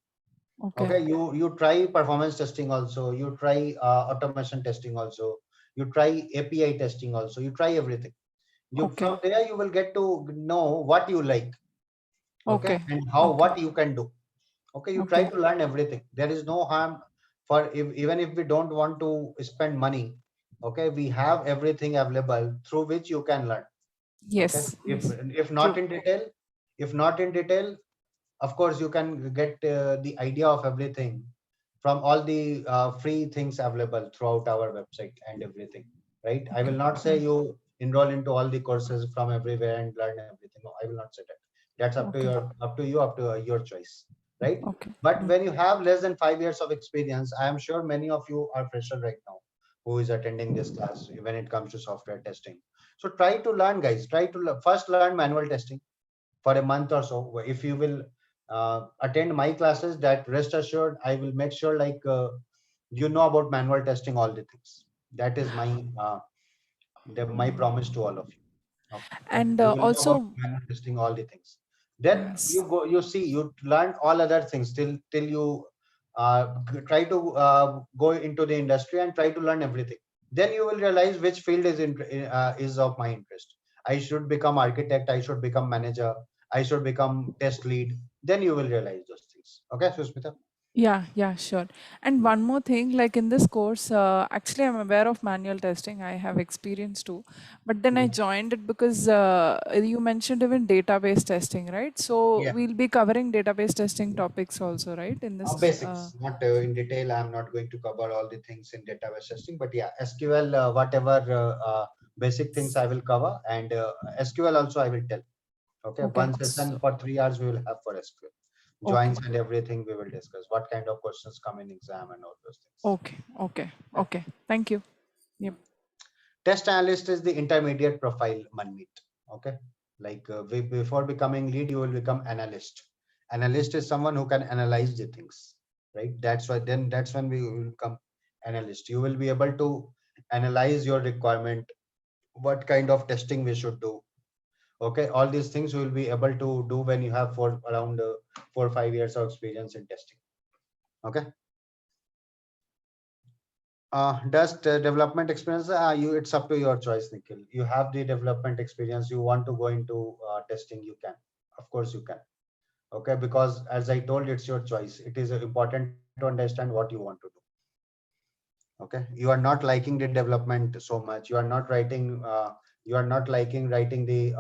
Okay. Okay, you try performance testing also, you try automation testing also, you try API testing also, you try everything. Okay. From there you will get to know what you like. Okay, and how Okay. what you can do. Okay, you try Okay. to learn everything. There is no harm for even if we don't want to spend money. Okay, we have everything available through which you can learn. Okay, Yes. if not True. in detail, if not in detail, of course you can get the idea of everything from all the free things available throughout our website and everything, right? I will not say you enroll into all the courses from everywhere and learn everything. No, I will not say that. That's up to Okay. your choice, right? Okay. But when you have less than 5 years of experience, I am sure many of you are fresher right now who is attending this class when it comes to software testing. So try to learn, guys. Try to first learn manual testing for a month or so. If you will attend my classes, that rest assured I will make sure like you know about manual testing, all the things. That is my promise to all of you. Okay, And you will know about also, manual testing, all the things. Then yes. you see, you learn all other things till you try to go into the industry and try to learn everything. Then you will realize which field is of my interest. I should become architect, I should become manager, I should become test lead. Then you will realize those things. Okay, Susmita? Yeah, sure. And one more thing, like in this course, actually, I'm aware of manual testing. I have experience too. But then I joined it because you mentioned even database testing, right? So Yeah. we'll be covering database testing topics also, right? In this. Basics, not in detail. I'm not going to cover all the things in database testing, but yeah, SQL, whatever basic things I will cover, and SQL also I will tell. Okay, Okay. one session for 3 hours we will have for SQL. Joins Okay. and everything we will discuss. What kind of questions come in exam and all those things. Okay. Thank you. Yep. Test analyst is the intermediate profile, Manmeet. Okay, like before becoming lead, you will become analyst. Analyst is someone who can analyze the things, right? That's why then that's when we will become analyst. You will be able to analyze your requirement, what kind of testing we should do. Okay, all these things you will be able to do when you have around 4 or 5 years of experience in testing. Okay. Does the development experience? It's up to your choice, Nikhil. You have the development experience. You want to go into testing, you can. Of course, you can. Okay, because as I told, it's your choice. It is important to understand what you want to do. Okay, you are not liking the development so much. You are not writing. You are not liking writing the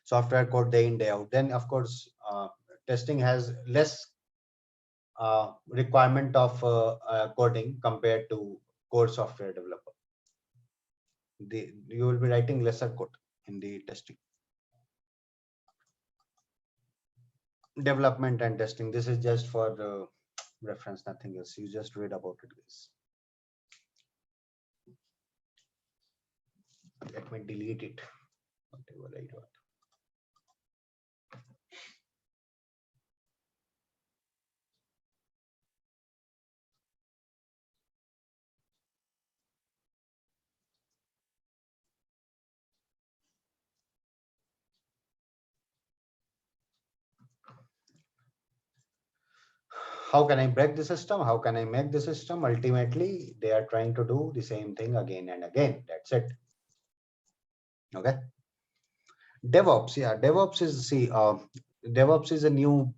software code day in day out. Then, of course, testing has less requirement of coding compared to core software developer. You will be writing lesser code in the testing. Development and testing. This is just for the reference, nothing else. You just read about it, guys. Let me delete it. Whatever I wrote. How can I break the system? How can I make the system? Ultimately, they are trying to do the same thing again and again. That's it. Okay. DevOps, yeah, DevOps is DevOps is a new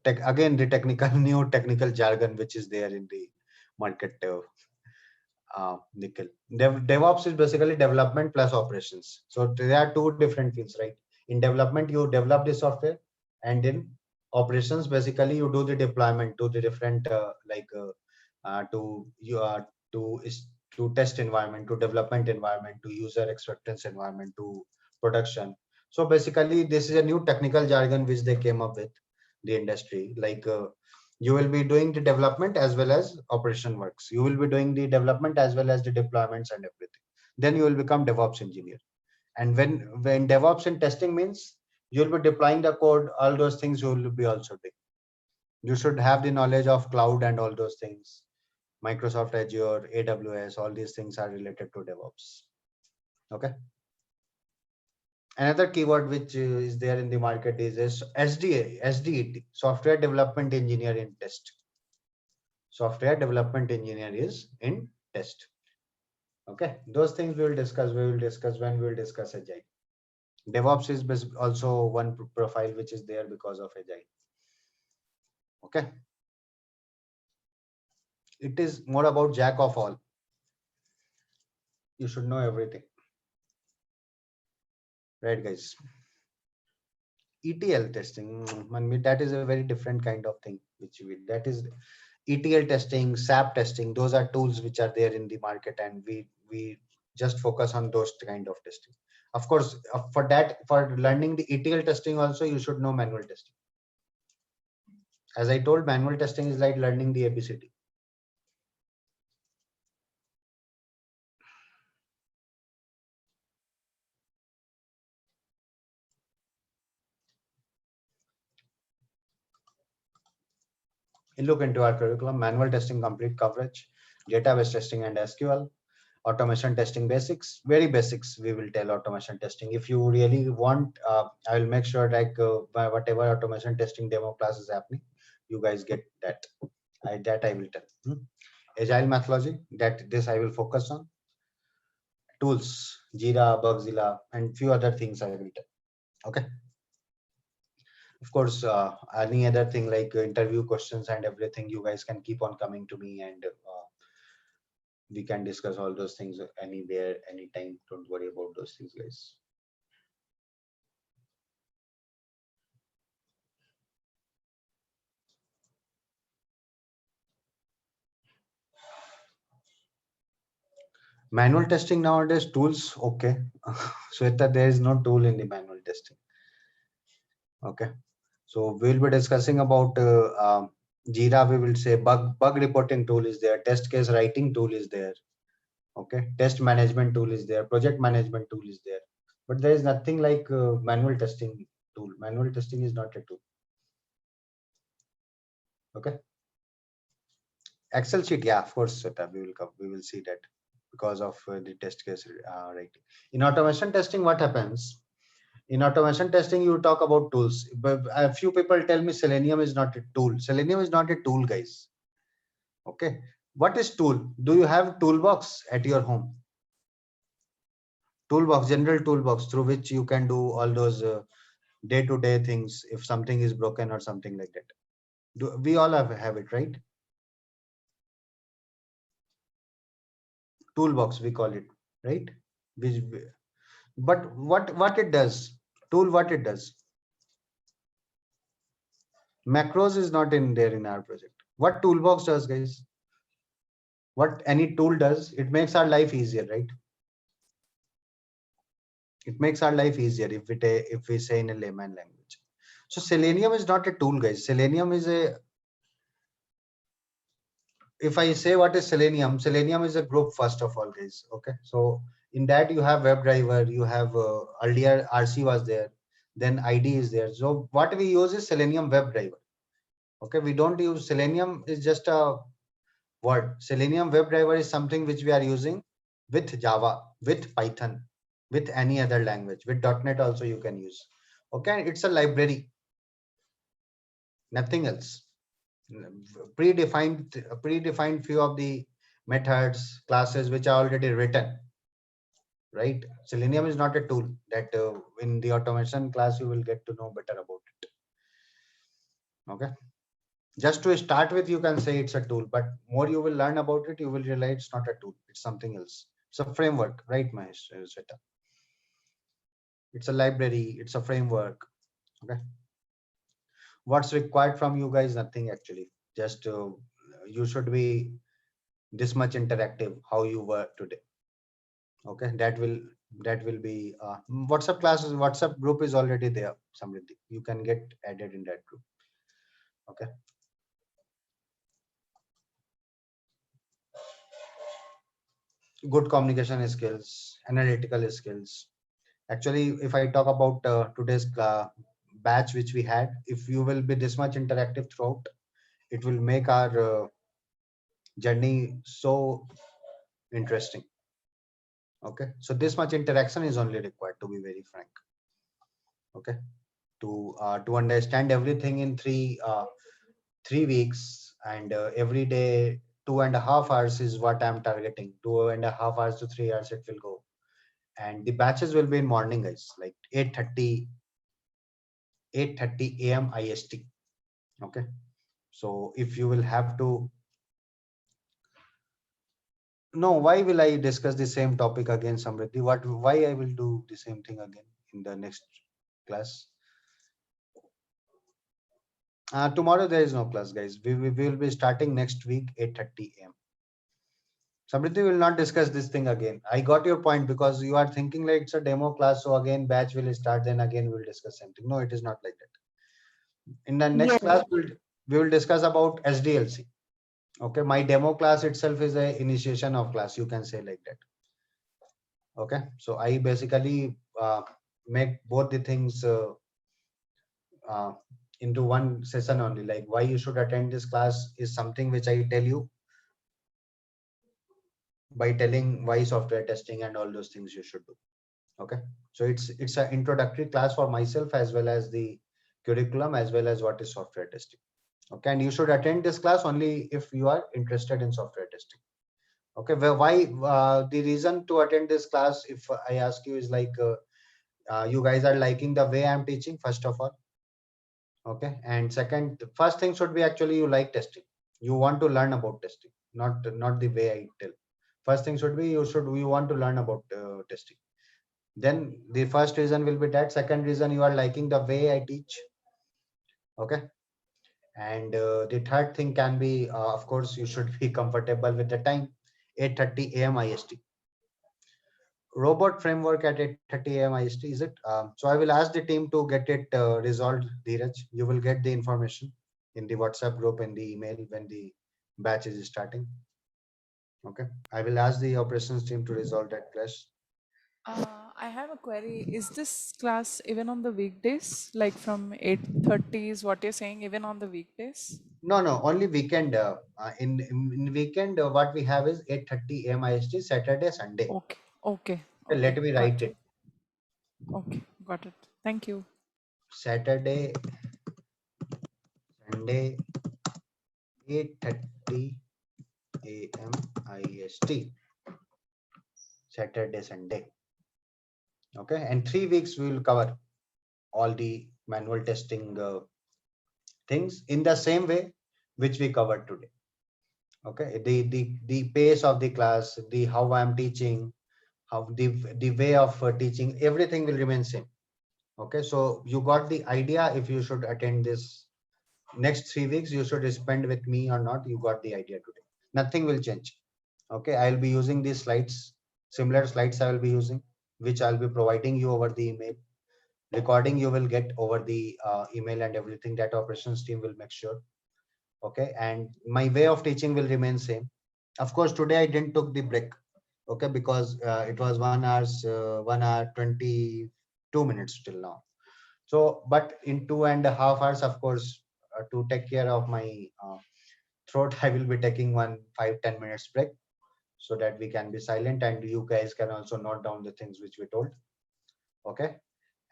tech, again the technical new technical jargon which is there in the market. Nikhil. DevOps is basically development plus operations. So there are two different fields, right? In development, you develop the software, and in operations, basically you do the deployment to the different to test environment, to development environment, to user acceptance environment, to production. So basically, this is a new technical jargon which they came up with the industry. You will be doing the development as well as operation works. You will be doing the development as well as the deployments and everything. Then you will become DevOps engineer. And when DevOps and testing means you'll be deploying the code, all those things you will be also doing. You should have the knowledge of cloud and all those things. Microsoft Azure, AWS, all these things are related to DevOps. Okay. Another keyword which is there in the market is SDET, software development engineer in test. Software development engineer is in test. Okay, those things we will discuss when we will discuss Agile. DevOps is also one profile which is there because of Agile. Okay, it is more about jack of all. You should know everything, right, guys? ETL testing, that is a very different kind of thing that is ETL testing, SAP testing. Those are tools which are there in the market, and we just focus on those kind of testing. Of course, for learning the ETL testing also, you should know manual testing. As I told, manual testing is like learning the ABCD. Look into our curriculum: manual testing complete coverage, database testing and SQL, automation testing basics, very basics. We will tell automation testing. If you really want, I will make sure whatever automation testing demo class is happening, you guys get that. I will tell. Agile methodology, this I will focus on. Tools, Jira, Bugzilla, and few other things I will tell. Okay. Of course, any other thing like interview questions and everything, you guys can keep on coming to me, and we can discuss all those things anywhere, anytime. Don't worry about those things, guys. Manual testing nowadays, tools, okay. Shweta, there is no tool in the manual testing. Okay. So we'll be discussing about Jira. We will say bug reporting tool is there, test case writing tool is there. Okay, test management tool is there, project management tool is there, but there is nothing like manual testing tool. Manual testing is not a tool. Okay. Excel sheet, yeah, of course, we will see that because of the test case writing. In automation testing, what happens? In automation testing, you talk about tools, but a few people tell me Selenium is not a tool. Selenium is not a tool, guys. Okay, What is tool? Do you have toolbox at your home? Toolbox, general toolbox through which you can do all those day-to-day things if something is broken or something like that. We all have it, right? Toolbox, we call it, right? But what it does? Tool, what it does? Macros is not in there in our project. What toolbox does, guys? What any tool does, it makes our life easier, right? It makes our life easier if we say in a layman language. So Selenium is not a tool, guys. Selenium is a, if I say what is Selenium, Selenium is a group first of all, guys. Okay, so in that you have WebDriver, you have earlier RC was there, then ID is there. So what we use is Selenium WebDriver. Okay, we don't use Selenium is just a word. Selenium WebDriver is something which we are using with Java, with Python, with any other language, with .NET also you can use. Okay, it's a library, nothing else. Predefined few of the methods, classes which are already written, right? Selenium is not a tool that in the automation class you will get to know better about it. Okay, just to start with, you can say it's a tool, but more you will learn about it, you will realize it's not a tool, it's something else. It's a framework, right, Mahesh? It's a library, it's a framework. Okay, what's required from you guys? Nothing actually, just you should be this much interactive how you were today. Okay, that will be WhatsApp classes, WhatsApp group is already there. Samriddhi, you can get added in that group. Okay, good communication skills, analytical skills. Actually, if I talk about today's batch which we had, if you will be this much interactive throughout, it will make our journey so interesting. Okay, so this much interaction is only required, to be very frank. Okay, to understand everything in 3 weeks, and every day 2.5 hours is what I'm targeting. 2.5 hours to 3 hours it will go, and the batches will be in morning, guys, like 8:30 a.m. IST. Okay, so if you will have to, no, why will I discuss the same topic again, Samriddhi? Why I will do the same thing again in the next class? Tomorrow there is no class, guys. We will be starting next week 8:30 a.m. Samriddhi will not discuss this thing again. I got your point, because you are thinking like it's a demo class, so again batch will start, then again we'll discuss something. No, it is not like that. In the next Yes. class, we will discuss about SDLC. Okay, my demo class itself is a initiation of class, you can say like that. Okay, so I basically make both the things into one session only. Like why you should attend this class is something which I tell you by telling why software testing and all those things you should do. Okay, so it's an introductory class for myself as well as the curriculum as well as what is software testing. Okay, and you should attend this class only if you are interested in software testing. Okay, well, why the reason to attend this class, if I ask you, is like you guys are liking the way I'm teaching, first of all. Okay, and second, the first thing should be actually you like testing, you want to learn about testing, not the way I tell. First thing should be you want to learn about testing. Then the first reason will be that. Second reason, you are liking the way I teach. Okay, and the third thing can be of course you should be comfortable with the time, 8:30 a.m. IST. Robot framework at 8:30 a.m. IST, is it? So I will ask the team to get it resolved, Dheeraj. You will get the information in the WhatsApp group and the email when the batch is starting. Okay, I will ask the operations team to resolve that clash. I have a query. Is this class even on the weekdays? Like from 8:30 is what you're saying, even on the weekdays? No, only weekend. In weekend, what we have is 8:30 a.m. IST, Saturday, Sunday. Okay. Let me write it. Okay, got it. Thank you. Saturday, Sunday, 8:30 AMIST, Saturday, Sunday. Okay, and 3 weeks we will cover all the manual testing things in the same way which we covered today. Okay, the pace of the class, the how I am teaching, how the way of teaching, everything will remain same. Okay, so you got the idea. If you should attend this next 3 weeks, you should spend with me or not, you got the idea today. Nothing will change. Okay, I'll be using these slides, similar slides I will be using, which I'll be providing you over the email. Recording you will get over the email, and everything that operations team will make sure. Okay, and my way of teaching will remain same. Of course, today I didn't took the break. Okay, because it was 1 hour 22 minutes till now. So, but in 2.5 hours, of course, to take care of my throat, I will be taking 5-10 minutes break, so that we can be silent and you guys can also note down the things which we told. Okay,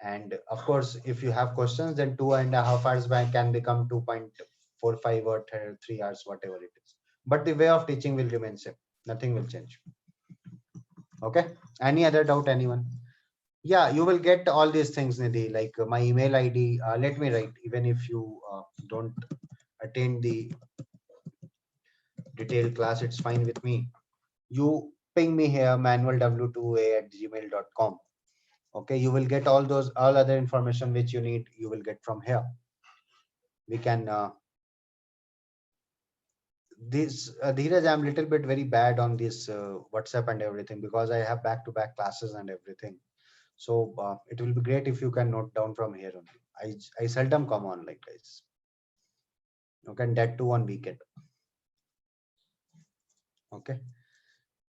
and of course, if you have questions, then 2.5 hours back can become 2.45 or 3 hours, whatever it is. But the way of teaching will remain same. Nothing will change. Okay, any other doubt, anyone? Yeah, you will get all these things, Nidhi, like my email ID. Let me write, even if you don't attend the detailed class, it's fine with me. You ping me here, manualw2a@gmail.com. Okay, you will get all other information which you need, you will get from here. We can Dheeraj, I'm little bit very bad on this WhatsApp and everything, because I have back-to-back classes and everything. So it will be great if you can note down from here only. I seldom come on like this. Okay, and that too on weekend. Okay,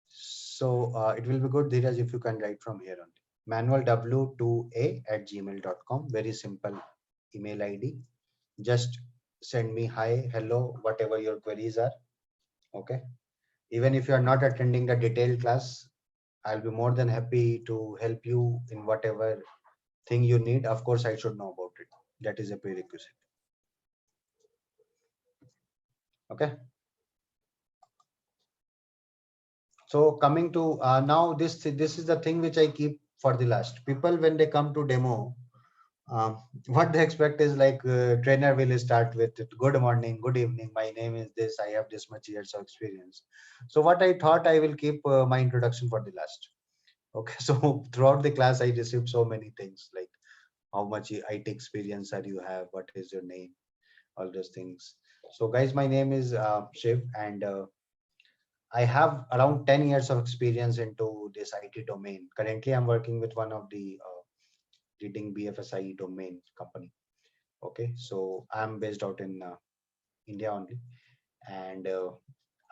so it will be good, Dheeraj, if you can write from here only. manualw2a@gmail.com. Very simple email ID. Just send me hi, hello, whatever your queries are. Okay, even if you are not attending the detailed class, I'll be more than happy to help you in whatever thing you need. Of course, I should know about it. That is a prerequisite. Okay. So coming to now, this is the thing which I keep for the last. People, when they come to demo, what they expect is like trainer will start with it, good morning, good evening, my name is this, I have this much years of experience. So what I thought, I will keep my introduction for the last. Okay, so throughout the class I received so many things, like how much IT experience are you have, what is your name, all those things. So guys, my name is Shiv, and I have around 10 years of experience into this IT domain. Currently I'm working with one of the leading BFSI domain company. Okay, so I'm based out in India only, and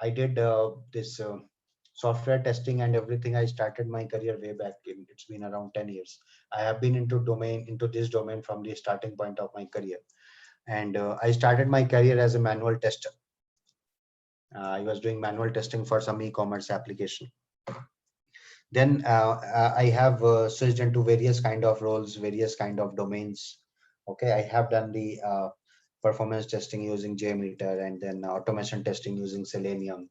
I did this software testing and everything. I started my career way back in, it's been around 10 years. I have been into this domain from the starting point of my career, and I started my career as a manual tester. I was doing manual testing for some e-commerce application. Then I have switched into various kind of roles, various kind of domains. Okay, I have done the performance testing using JMeter, and then automation testing using Selenium,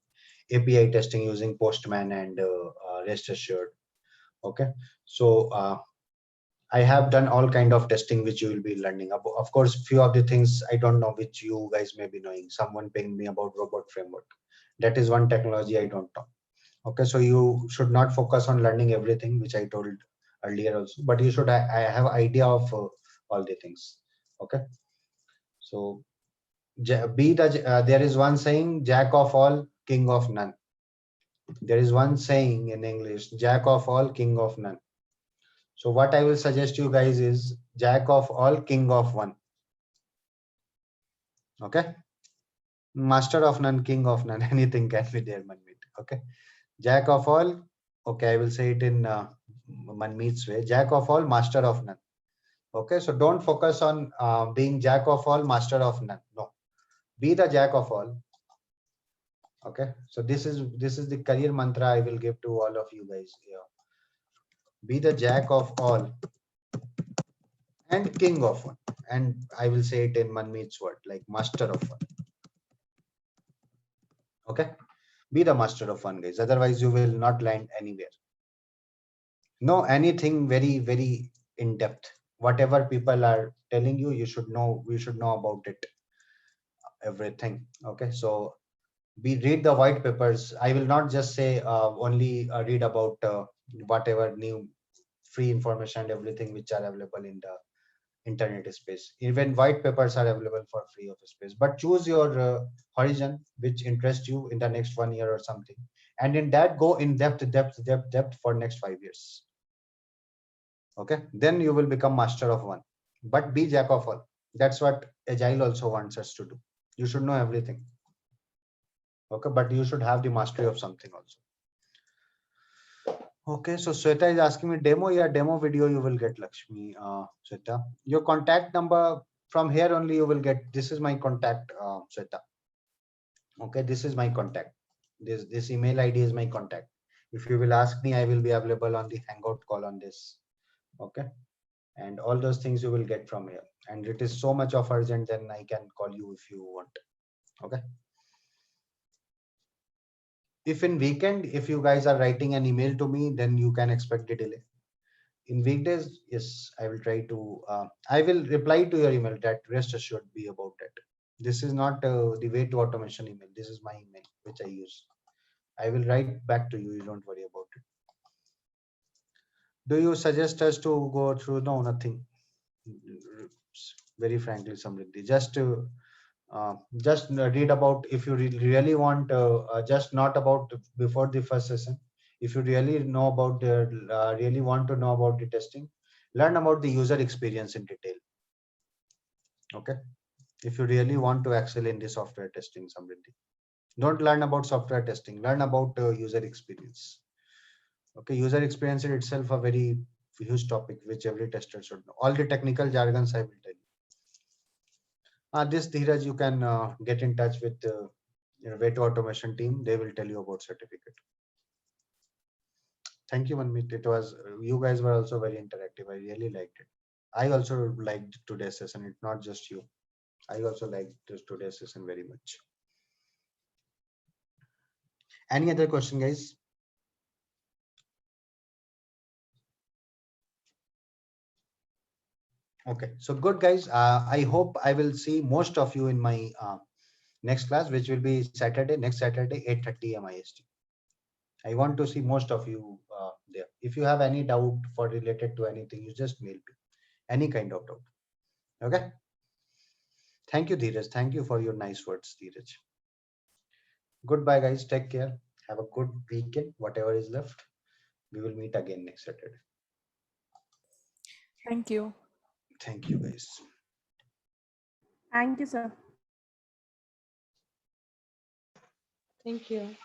API testing using Postman and Rest Assured. Okay, so I have done all kind of testing which you will be learning. Of course, few of the things I don't know which you guys may be knowing. Someone pinged me about robot framework. That is one technology I don't know. Okay, so you should not focus on learning everything, which I told earlier also, but you should I have idea of all the things. Okay, so there is one saying, jack of all, king of none. There is one saying in English, jack of all, king of none. So what I will suggest you guys is jack of all, king of one. Okay, master of none, king of none, anything can be there, Manmeet. Okay, jack of all. Okay, I will say it in Manmeet's way, jack of all, master of none. Okay, so don't focus on being jack of all, master of none. No, be the jack of all. Okay, so this is the career mantra I will give to all of you guys here. Be the jack of all and king of one, and I will say it in Manmeet's word, like master of one. Okay, Be the master of one, guys. Otherwise, you will not land anywhere. Know anything very, very in depth. Whatever people are telling you, you should know. You should know about it. Everything. Okay. So we read the white papers. I will not just say only read about whatever new free information and everything which are available in the internet space. Even white papers are available for free of space, but choose your horizon which interests you in the next 1 year or something, and in that go in depth for next 5 years. Okay, then you will become master of one, but be jack of all. That's what Agile also wants us to do. You should know everything. Okay, but you should have the mastery of something also. Okay, so Sweta is asking me demo. Yeah, demo video you will get, Lakshmi. Sweta, your contact number from here only you will get. This is my contact, Sweta. Okay, this is my contact. This email ID is my contact. If you will ask me, I will be available on the Hangout call on this. Okay, and all those things you will get from here. And it is so much of urgent, then I can call you if you want. Okay. If in weekend, if you guys are writing an email to me, then you can expect a delay. In weekdays, yes, I will try to, I will reply to your email. That rest assured be about it. This is not the way to automation email. This is my email, which I use. I will write back to you. You don't worry about it. Do you suggest us to go through? No, nothing. Very frankly, Samriddhi, just read about, if you really want, just not about before the first session. If you really know about the really want to know about the testing, learn about the user experience in detail. Okay, if you really want to excel in the software testing, Samriddhi, don't learn about software testing, learn about user experience. Okay, user experience in itself a very huge topic which every tester should know. All the technical jargons I will tell you. This Dheeraj, you can get in touch with Way to Automation team. They will tell you about certificate. Thank you, Manmeet. It was, you guys were also very interactive. I really liked it. I also liked today's session. It's not just you. I also liked today's session very much. Any other question, guys? Okay, so good, guys. I hope I will see most of you in my next class, which will be Saturday, next Saturday, 8:30 AM IST. I want to see most of you there. If you have any doubt for related to anything, you just mail me. Any kind of doubt. Okay. Thank you, Dheeraj. Thank you for your nice words, Dheeraj. Goodbye, guys. Take care. Have a good weekend. Whatever is left, we will meet again next Saturday. Thank you. Thank you, guys. Thank you, sir. Thank you.